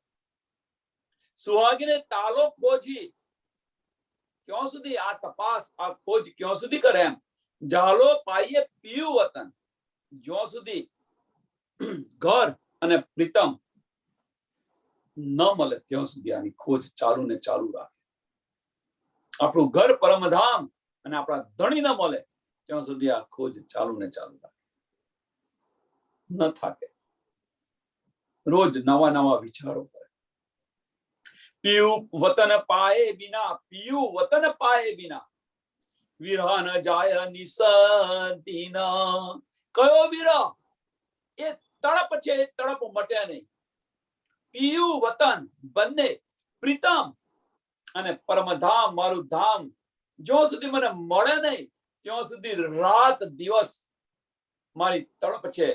સુહાગીને તાલો ખોજી ક્યાં સુધી આ તપાસ આ ખોજ ક્યાં સુધી કરે એમ? જાલો પાયે પીયું વતન, જ્યાં સુધી ઘર અને પ્રીતમ ન મળે ત્યાં સુધી આની ખોજ ચાલુ ને ચાલુ રાખે. આપણું ઘર પરમધામ અને આપણા ધણી ન મળે ત્યાં સુધી આ ખોજ ચાલુ ને ચાલુ રાખે, ન થાકે. રોજ નવા નવા વિચારો કરે. પીયું વતન પાયે બિના, પીયું વતન પાયે બિના વિરહ ન જાય નિસદીન. કયો વિરહ? એ તડપ છે, એ તડપ મટે નહીં. પીયું વતન બંને, પ્રીતમ અને પરમધામ મારું ધામ જ્યાં સુધી મને મળે નહીં ત્યાં સુધી રાત દિવસ મારી તડપ છે,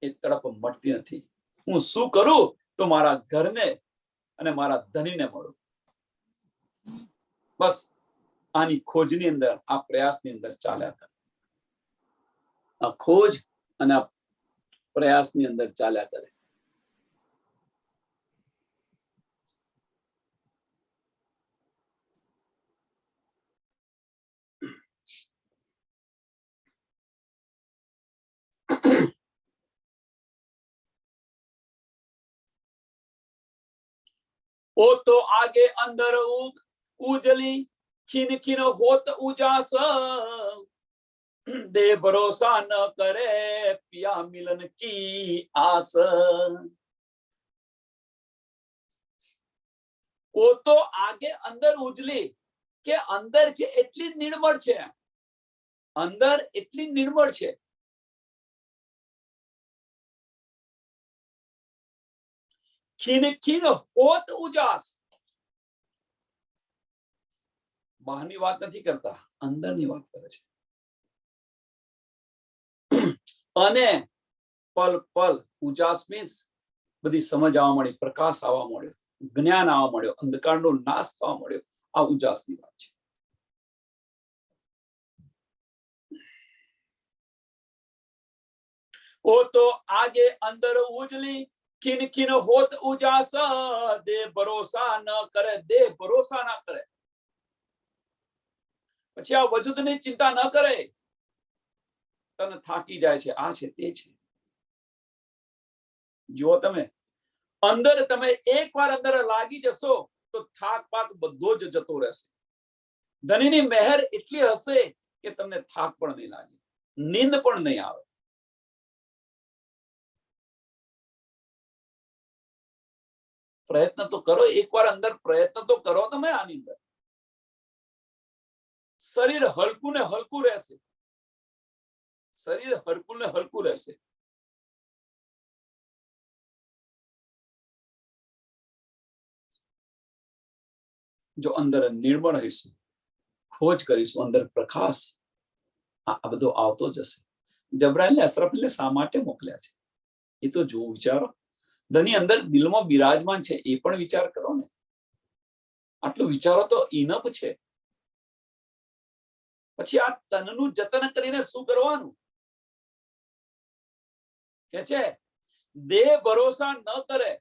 એ તડપ મટતી નથી. હું શું કરું તો મારા ઘરને અને મારા ધણીને મળું. બસ આની ખોજની અંદર, આ પ્રયાસની અંદર ચાલ્યા કરે. આ ખોજ અને આ પ્રયાસની અંદર ચાલ્યા કરે. ઓ તો આગે અંદર ઉજલી ખીન ખીન હોત ઉજાસ, દે ભરોસા ન કરે પિયા મિલન કી આસ. ઓ તો આગે અંદર ઉજલી, કે અંદર છે એટલી નિર્મળ છે, અંદર એટલી નિર્મળ છે. ખીન ખીન હોત ઉજાસ, બહારની વાત નથી કરતા, અંદરની વાત કરે છે. અને પલ પલ ઉજાસ મીન્સ બધી સમજ આવવા મળી, પ્રકાશ આવવા મળ્યો, જ્ઞાન આવવા મળ્યો, અંધકારનો નાશ થવા મળ્યો. આ ઉજાસની વાત છે. ઓ તો આગે અંદર ઉજલી ખીન ખીન હોત ઉજાસ, દે ભરોસા ન કરે, દે ભરોસા ના કરે. પછી આ વજૂદની ચિંતા ન કરે. તને થાકી જાય છે, આ છે તે છે. જો તમે અંદર તમે એકવાર અંદર લાગી જશો તો થાક પાક બધો જ જતો રહેશે. ધણીની મહેર એટલી હશે કે તમને થાક પણ નહીં લાગે, નીંદ પણ નહીં આવે. પ્રયત્ન તો કરો, એકવાર અંદર પ્રયત્ન તો કરો તમે. આની અંદર શરીર હલકું ને હલકું રહેશે, શરીર હલકું ને હલકું રહેશે. જો અંદર નિર્મળ રહીશું, ખોજ કરીશું, અંદર પ્રકાશ, આ બધો આવતો જશે. જબરાઈલને અશરફને શા માટે મોકલ્યા છે એ તો જો વિચારો. ધની અંદર દિલમાં બિરાજમાન છે એ પણ વિચાર કરો ને. આટલું વિચારો તો ઇનફ છે. પછી આ તનનું જતન કરીને શું કરવાનું કે છે? દેહ ભરોસા ન કરે,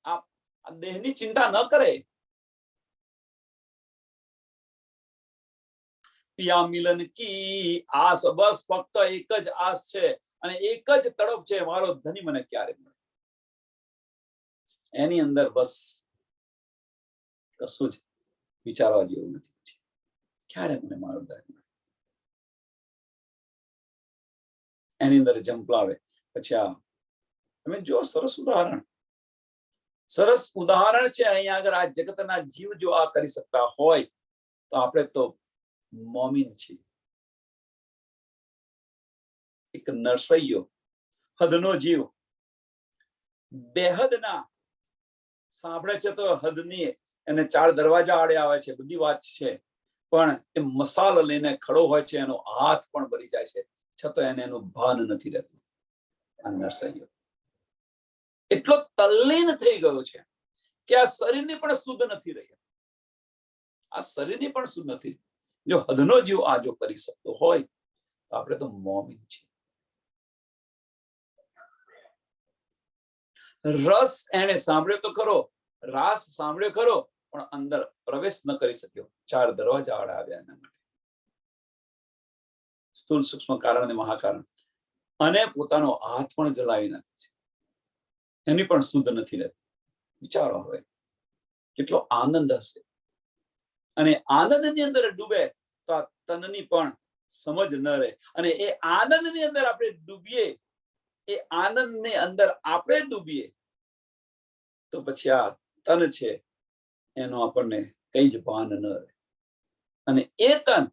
આ દેહની ચિંતા ન કરે. પિયા મિલન કી આસ, બસ ફક્ત એક જ આસ છે અને એક જ તડપ છે, મારો ધણી મને ક્યારે મળે. એની અંદર બસ કશું જ વિચારવા જેવું નથી. ક્યારે મને મારો ધણી મળે, એની અંદર જંપલાવે. પછી આ તમે જો સરસ ઉદાહરણ, સરસ ઉદાહરણ છે અહીંયા. આગળ આ જગતના જીવ જો આ કરી શકતા હોય તો આપણે તો મોમીન છીએ. એક નરસૈયો, હદનો જીવ, બેહદના સાંભળે છે તો હદની એને 4 દરવાજા આડે આવે છે, બધી વાત છે. પણ એ મસાલ લઈને ખડો હોય છે, એનો હાથ પણ ભરી જાય છે, છતાં એને એનું ભાન નથી રહેતું. આ નરસૈયો એટલો તલ્લીન થઈ ગયો છે કે આ શરીરની પણ શુદ્ધ નથી રહી, આ શરીરની પણ શુદ્ધ નથી. જો હદનો જીવ આ જો કરી શકતો હોય તો આપણે તો મોમીન છીએ. રસ એને સાંભળ્યો તો ખરો, રાસ સાંભળ્યો ખરો, પણ અંદર પ્રવેશ ન કરી શક્યો. 4 દરવાજા આડા આવ્યા એના માટે, સ્થૂળ સૂક્ષ્મ કારણ અને મહાકારણ, અને પોતાનો હાથ પણ જલાવી નાખે છે, એની પણ શુદ્ધ નથી રહેતી. વિચારો હવે કેટલો આનંદ હશે. અને આનંદની અંદર ડૂબે તો આ તનની પણ સમજ ન રહે. અને એ આનંદની અંદર આપણે ડૂબીએ, એ આનંદની અંદર આપણે ડૂબીએ તો પછી આ તન છે એનો આપણને કઈ જ ભાન ન રહે. અને એ તન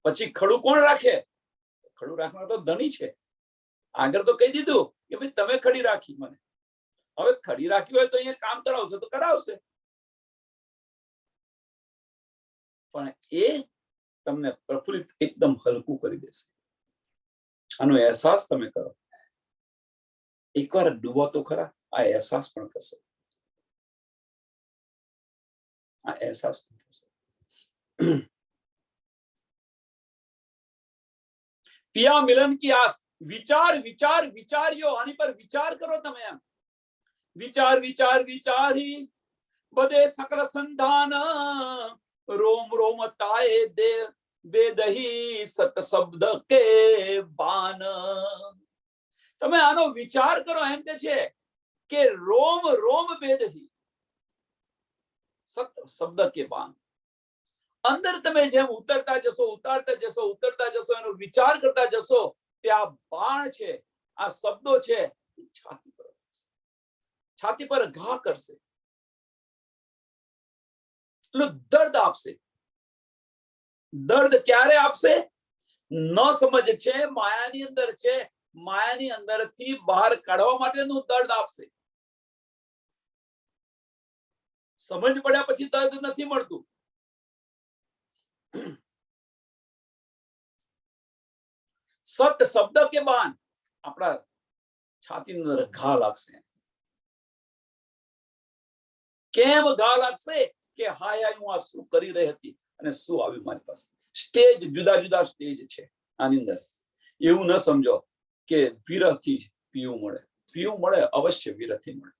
પછી ખડું કોણ રાખે? ખડું રાખનાર તો ધણી છે. આગળ તો કહી દીધું કે ભાઈ તમે ખડી રાખી મને, હવે ખડી રાખી હોય તો અહીંયા કામ કરાવશે તો કરાવશે, પણ એ તમને પ્રફુલ્લિત એકદમ હલકું કરી દેશે. આનો અહેસાસ તમે કરો, એકવાર ડૂબો તો ખરા, આ અહેસાસ પણ થશે, આ અહેસાસ પણ થશે. પિયા મિલન કી આસ. વિચાર વિચાર વિચાર્યો, આની પર વિચાર કરો તમે. એમ વિચાર વિચાર વિચારી બધે સકલ સંધાન, રોમ રોમ તાએ દે બેદહી સત શબ્દ કે બાન. તમે આનો વિચાર કરો. એમ કે છે કે રોમ રોમ બેદહી સત શબ્દ કે બાન. અંદર તમે જેમ ઉતરતા જશો, ઉતારતા જશો, ઉતરતા જશો, એનો વિચાર કરતા જશો, તે આ બાણ છે, આ શબ્દો છે, છાતી પર ઘા કરશે, એટલું દર્દ આપશે. દર્દ ક્યારે આપશે? ન સમજ છે, માયાની અંદર છે, માયાની અંદરથી બહાર કાઢવા માટેનું દર્દ આપશે. સમજ પડ્યા પછી દર્દ નથી મળતું. સત શબ્દ કે બાન, આપણા છાતી અંદર ઘા લાગશે. કેમ ઘા લાગશે? કે હાય હું આ શું કરી રહી હતી અને શું આવ્યું મારી પાસે. સ્ટેજ જુદા જુદા સ્ટેજ છે આની અંદર. એવું ન સમજો કે વિરહથી જ પીવું મળે. પીવું મળે અવશ્ય, વિરહથી મળે,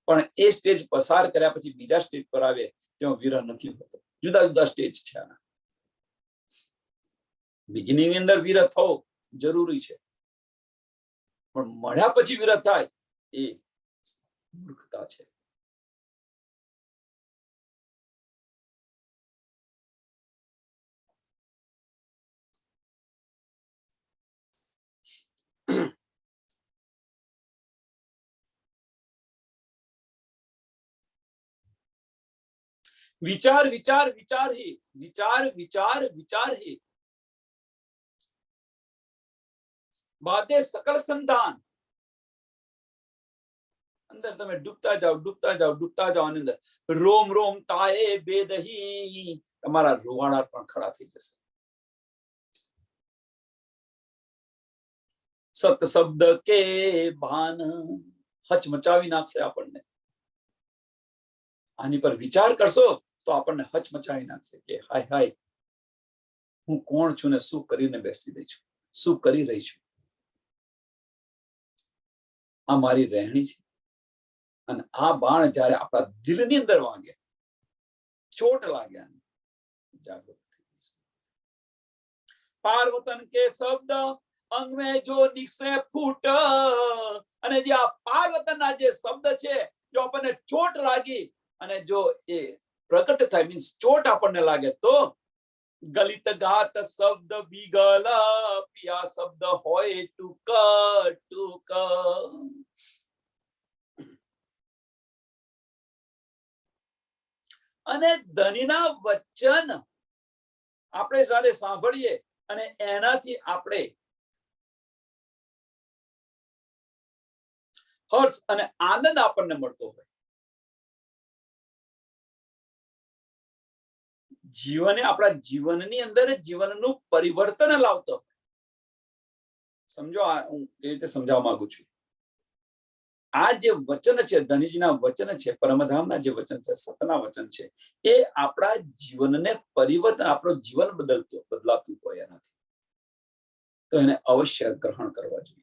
પણ એ સ્ટેજ પસાર કર્યા પછી બીજા સ્ટેજ પર આવે ત્યાં વિરહ નથી હોતો. જુદા જુદા સ્ટેજ છે આના. બિગિનિંગ ની અંદર વિરહ થવો જરૂરી છે, પણ મળ્યા પછી વિરહ થાય એ મૂર્ખતા છે. વિચાર વિચાર વિચાર હી, વિચાર વિચાર વિચાર હી બાતે સકલ સંતાન. અંદર તમે ડૂબતા જાઓ, ડૂબતા જાઓ, ડૂબતા જાઓ. આની અંદર રોમ રોમ તાએ બેદહી, તમારા રોવાણા પણ ખડા થઈ જશે. સત શબ્દ કે ભાન, હચમચાવી નાખશે આપણને. આની પર વિચાર કરશો તો આપણને હચમચાવી નાખશે કે હાય હાય, હું કોણ છું ને શું કરીને બેસી રહી છું, શું કરી રહી છું. આ મારી રહેણી છે. અને આ બાણ જયારે આપણા દિલની અંદર વાગે, ચોટ લાગ્યા, જાગૃત થઈ જશે. પાર્વતન કે શબ્દ અંગ में जो निकसे फूट. અને જે આ પાર્વતનના જે શબ્દ છે, જો આપણને ચોટ લાગી અને જો એ પ્રકટ થાય, મીન્સ ચોટ આપણને લાગે, તો ગલિત ગાત શબ્દ બીગલ, પિયા શબ્દ હોય ટૂંક ટૂંક. અને ધનીના વચન આપણે જ્યારે સાંભળીએ અને એનાથી આપણે હર્ષ અને આનંદ આપણને મળતો હોય, જીવને આપણા જીવનની અંદર જીવનનું પરિવર્તન લાવતો હોય. સમજો, હું એ રીતે સમજાવવા માંગુ છું. આ જે વચન છે, ધનીજીના વચન છે, પરમધામના જે વચન છે, સતના વચન છે, એ આપણા જીવનને પરિવર્તન, આપણું જીવન બદલાતું હોય એનાથી, તો એને અવશ્ય ગ્રહણ કરવા જોઈએ.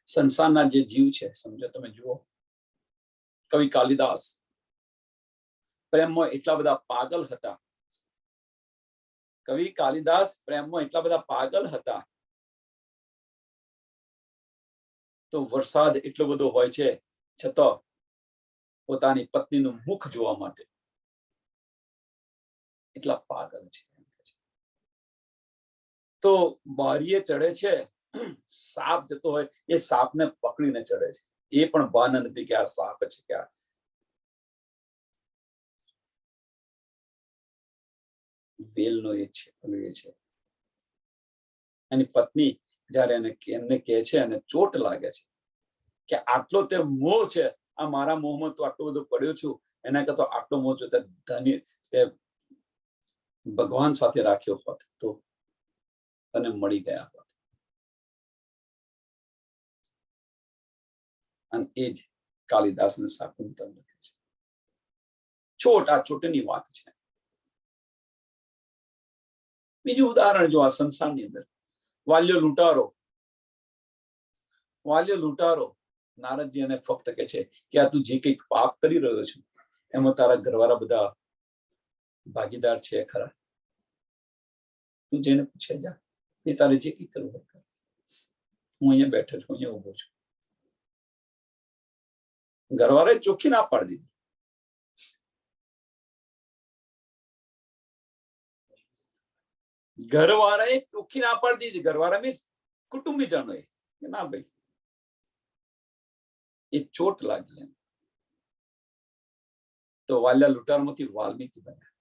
સંસારના જે જીવ છે, સમજો, તમે જુઓ, કવિ કાલિદાસ પ્રેમમાં એટલા બધા પાગલ હતા. કવિ કાલિદાસ પ્રેમમાં એટલા બધા પાગલ હતા, તો વરસાદ એટલો બધો હોય છે છતાં પોતાની પત્નીનું મુખ જોવા માટે એટલા પાગલ છે. તો બારીએ ચડે છે, સાપ જતો હોય, એ સાપને પકડીને ચડે છે, એ પણ ભાન નથી કે આ સાપ છે, કે આ વેલનો એ છે, એ છે. એની પત્ની જયારે એમને કહે છે, અને ચોટ લાગે છે કે આટલો તે મોહ છે, આ મારા મોહમાં તો આટલો બધો પડ્યો છું, એના કરતા આટલો મોહ જો તે ધન્ય તે ભગવાન સાથે રાખ્યો હોત તો તને મળી ગયા હોત. અને એ જ કાલિદાસને શાકુંતલ લખે છે. ચોટ, આ ચોટની વાત છે. બીજું ઉદાહરણ જો આ સંસારની અંદર, વાલ્યો લૂંટારો નારદજી એને ફક્ત કહે છે કે આ તું જે કંઈક પાપ કરી રહ્યો છે, એમાં તારા ઘરવાળા બધા ભાગીદાર છે ખરા? તું જેને પૂછે જા, એ તારે જે કંઈક કરવું હોય. હું અહીંયા બેઠો છું, અહીંયા ઉભો છું. ઘરવાળાએ ચોખ્ખી ના પાડી દીધી. ઘરવાળાએ ચોખ્ખી ના પાડી દીધી. ઘરવાળા મીન્સ કુટુંબીજનોએ કે ના ભાઈ, એ ચોટ લાગી એમ. તો વાલ્યા લૂંટારમાંથી વાલ્મીકી બન્યા.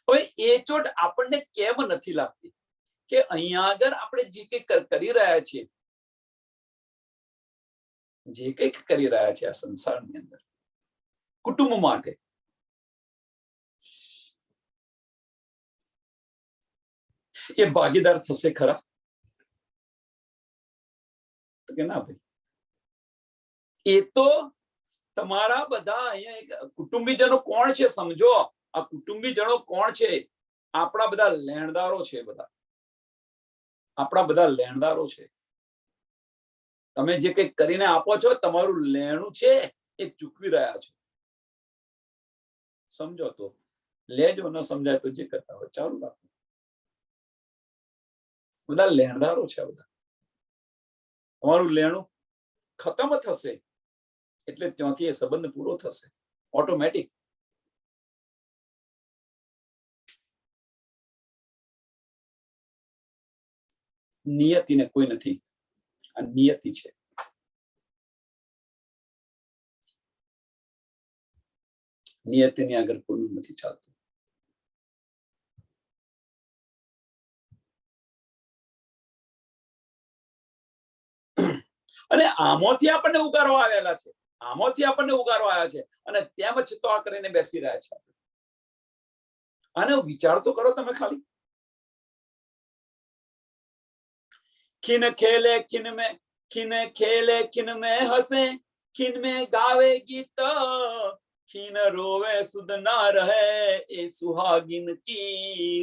હવે એ ચોટ આપણને કેમ નથી લાગતી કે અહીંયા આગળ આપણે જે કંઈક કરી રહ્યા છીએ, આ સંસારની અંદર કુટુંબ માટે, એ ભાગીદાર થશે ખરા? તો કે ના ભાઈ, એ તો તમારા બધા અહીંયા કુટુંબીજનો કોણ છે સમજો. આ કુટુંબીજનો કોણ છે? આપણા બધા લેણદારો છે. આપણા બધા લેણદારો છે. તમે જે કંઈક કરીને આપો છો, તમારું લેણું છે, એ ચૂકવી રહ્યા છો. સમજો તો લેજો, ન સમજાય તો જે કરતા હોય ચાલુ રાખો. બધા લેણદારો છે. બધા તમારું લેણું ખતમ થશે એટલે ત્યાંથી એ સંબંધ પૂરો થશે ઓટોમેટિક. નિયતિને કોઈ નથી, આ નિયતિ છે. નિયતિની આગળ કોઈનું નથી ચાલતું. અને આમાંથી આપણને ઉગારવા આવેલા છે, અને તેમ છતાં આ કરીને બેસી રહ્યા છે. આને વિચાર તો કરો તમે ખાલી. खिन खेले खिन में हंसे, खिन में गावे गीत, खिन रोवे सुध ना रहे, ए सुहागिन की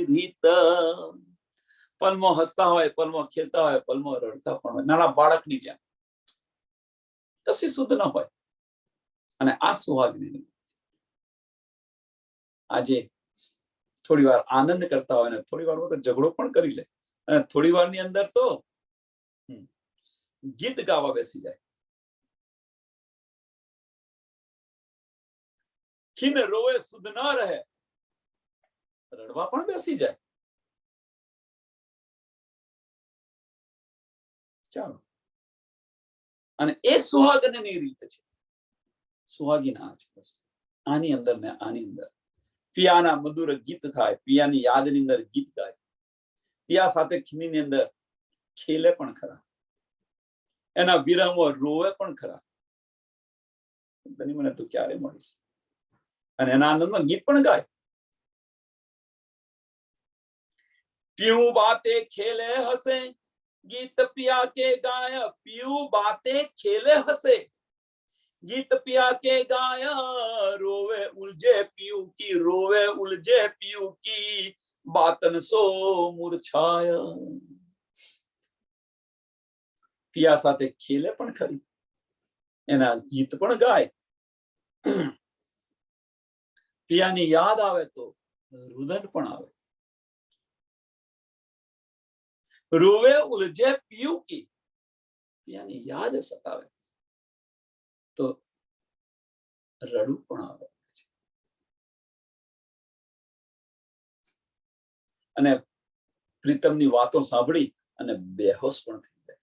રીત. પલમો હસતા હોય, પલમો ખેલતા હોય, પલમો રડતા પણ હોય, નાના બાળકની જેમ કશી શુદ્ધ ન હોય. અને આ સુહાગિની આજે થોડી વાર આનંદ કરતા હોય ને થોડી વાર વખત ઝઘડો પણ કરી લે, અને થોડી વારની અંદર તો ગીત ગાવા બેસી જાય. ખીન રોવે સુધ ના રહે, રડવા પણ બેસી જાય. ચાલો. અને એ સુહાગનની રીત છે. સુહાગીના છે બસ. આની અંદર ને આની અંદર પિયાના મધુર ગીત થાય, પિયાની યાદની અંદર ગીત ગાય, પિયા સાથે ખીની અંદર ખેલે પણ ખરા, એના વિરહમાં રોવે પણ ખરા. મને તું ક્યારે મળીશ, અને એના આનંદમાં ગીત પણ ગાય. पीयूं बातें खेले हंसे, गीत पिया के गाय। पीयूं बातें खेले हंसे, गीत पिया के गाया। रोवे उलझे पीयू की, रोवे उलझे पीयू की, बातन सो मूर्छाया। પિયા સાથે ખેલે પણ ખરી, એના ગીત પણ ગાય. પિયાની યાદ આવે તો રુદન પણ આવે. રોવે ઉલझे પીયુ કી, પિયાની યાદ સતાવે તો રડું પણ આવે. અને પ્રીતમની વાતો સાંભળી અને બેહોશ પણ થઈ જાય,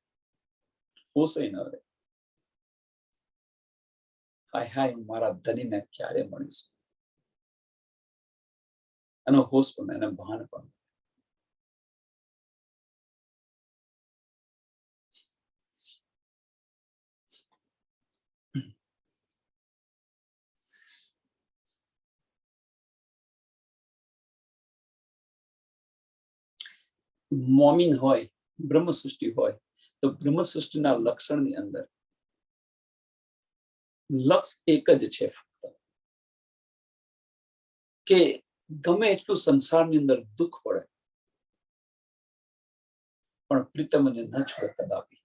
હોશે ન રહે. હાય હાય, મારા ધનીને ક્યારે મળીશું. અને હોશ પણ, એને ભાન પણ. મોમીન હોય, બ્રહ્મ સૃષ્ટિ હોય, તો બ્રહ્મ સૃષ્ટિના લક્ષણની અંદર લક્ષ એક જ છે ફક્ત, કે ગમે એટલું સંસારની અંદર દુઃખ પડે પણ પ્રીતમને ન છોડે કદાપી.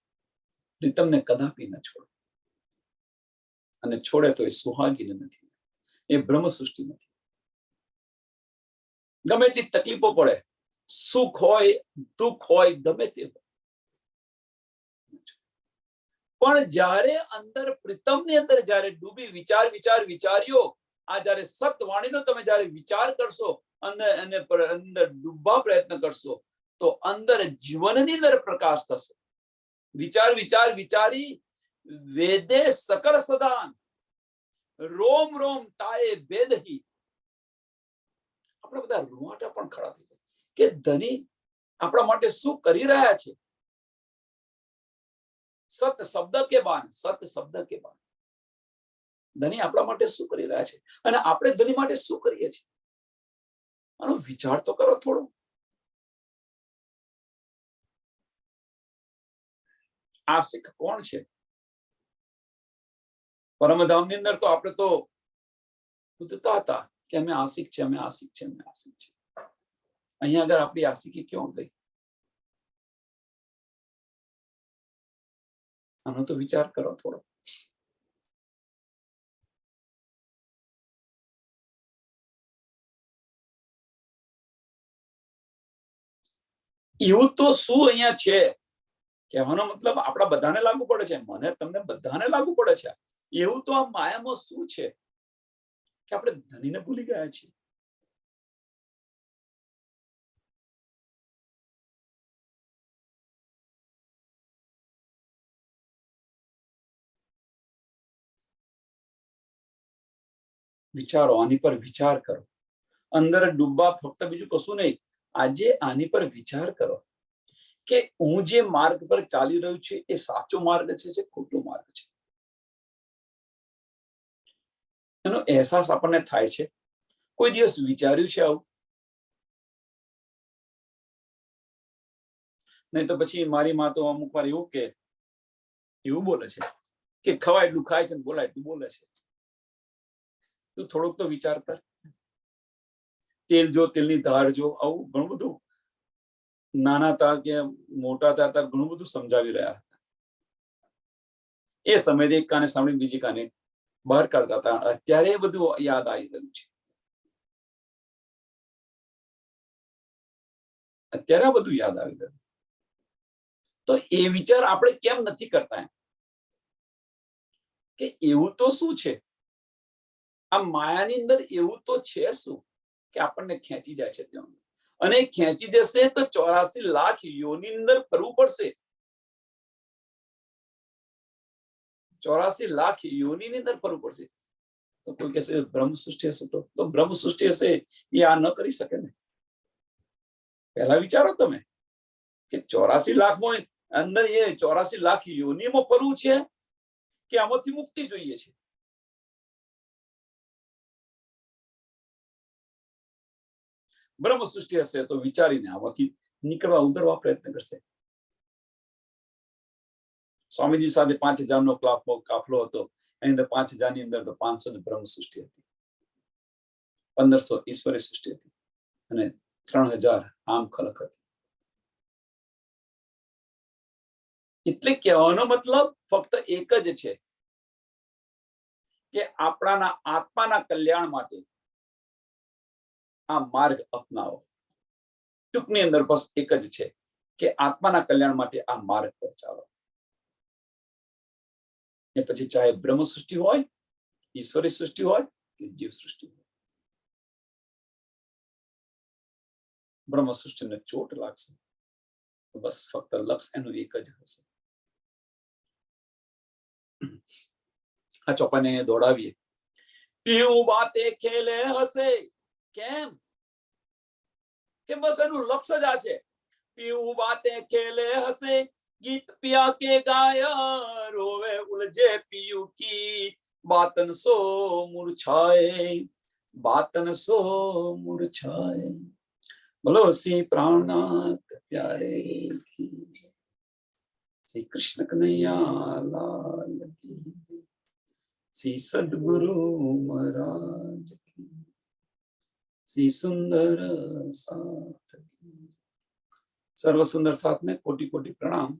પ્રીતમને કદાપી ન છોડે. અને છોડે તો એ સુહાગીને નથી, એ બ્રહ્મ સૃષ્ટિ નથી. ગમે એટલી તકલીફો પડે, સુખ હોય દુઃખ હોય ગમે તે હોય, પણ જ્યારે અંદર પ્રીતમની અંદર જ્યારે ડૂબી વિચાર્યો, આ જ્યારે સતવાણીનો તમે જ્યારે વિચાર કરશો અને અંદર ડૂબવા પ્રયત્ન કરશો તો અંદર જીવનની અંદર પ્રકાશ થશે. વિચારી વેદે સકળ સદાન, રોમ રોમ તાએ ભેદહી. આપણા બધા રૂવાટા પણ ખડા થઈ જાય કે ધની આપણા માટે શું કરી રહ્યા છે. સત શબ્દ કે બાન, સત શબ્દ કે બાન. ધની આપણા માટે શું કરી રહ્યા છે અને આપણે ધની માટે શું કરીએ છીએ, આનો વિચાર તો કરો થોડો. આશિક કોણ છે? પરમધામની અંદર તો આપણે તો કૂદતા હતા કે અમે આશિક છે, અમે આશિક છે, અમે આશિક છે. અહીંયા આગળ આપણી આશિકી ક્યાં ગઈ? આનો તો વિચાર કરો થોડો. એવું તો શું અહીંયા છે? કહેવાનો મતલબ આપણા બધાને લાગુ પડે છે, મને તમને બધાને લાગુ પડે છે. એવું તો આ માયામાં શું છે કે આપણે ધનીને ભૂલી ગયા છીએ? વિચારો, આની પર વિચાર કરો. અંદર ડૂબવા ફક્ત બીજું કશું નહીં. આજે આની પર વિચાર કરો કે હું જે માર્ગ પર ચાલી રહ્યું છું એ સાચો માર્ગ છે, ખોટો માર્ગ છે. એનો અહેસાસ આપણને થાય છે? કોઈ દિવસ વિચાર્યું છે આવું? નહીં તો પછી મારી માં તો અમુક વાર એવું બોલે છે કે ખવાય એટલું ખાય છે, બોલાય એટલું બોલે છે. તું થોડોક તો વિચાર કર. તેલ જો, તેલની ધાર જો, આવું ઘણું બધું નાના હતા કે મોટા હતા ત્યારે ઘણું બધું સમજાવી રહ્યા હતા. એ સમયે એક કાને સાંભળી બીજી કાને બહાર કાઢતા હતા. અત્યારે એ બધું યાદ આવી રહ્યું છે. અત્યારે આ બધું યાદ આવી રહ્યું. તો એ વિચાર આપણે કેમ નથી કરતા કે એવું તો શું છે આ માયાની અંદર? એવું તો છે શું કે આપણને ખેંચી જાય છે ત્યાં, અને ખેંચી જશે તો 84 લાખ યોની અંદર ફરવું પડશે. 84 લાખ યોની અંદર ફરવું પડશે. તો કોઈ કહેશે બ્રહ્મ સૃષ્ટિ હશે, તો બ્રહ્મ સૃષ્ટિ હશે એ આ ન કરી શકે ને. પહેલા વિચારો તમે કે 84 લાખમાં અંદર એ 84 લાખ યોનીમાં ફરવું છે કે આમાંથી મુક્તિ જોઈએ છે? બ્રહ્મ સૃષ્ટિ હશે તો વિચારીને આમાંથી નીકળવા ઉગરવા પ્રયત્ન કરશે. સ્વામીજી સાથે 5000 નો કાફલો હતો. એની અંદર 5000 ની અંદર તો 500 બ્રહ્મ સૃષ્ટિ હતી, 1500 ઈશ્વરી સૃષ્ટિ હતી અને 3000 આમ ખલક હતી. એટલે કહેવાનો મતલબ ફક્ત એક જ છે કે આપણાના આત્માના કલ્યાણ માટે આ માર્ગ અપનાવો. ટૂંકની અંદર બસ એક જ છે કે આત્માના કલ્યાણ માટે આ માર્ગ પર ચાલો. એ પછી ચાહે બ્રહ્મ સૃષ્ટિ હોય, ઈશ્વરી સૃષ્ટિ હોય કે જીવ સૃષ્ટિ હોય. બ્રહ્મ સૃષ્ટિને ચોટ લાગશે તો બસ ફક્ત લક્ષ્ય એનું એક જ હશે. આ ચોપાને દોડાવીએ. પીવું બાતે ખેલે હશે. કેમ કે બસ એનું લક્ષ્ય જ આ છે. પીવું બાતે ખેલે હશે, ગીત પિયા કે ગાયા, રોવે ઉલझे पीयू की बातन सो मुरझाए, बातन सो मुरझाए. बोलो श्री प्राणनाथ प्यारे की, श्री कृष्ण कन्हैया लाल की, श्री सद्गुरु महाराज की, श्री सुंदर साथ की. सर्व सुंदर साथ ने कोटि कोटि प्रणाम.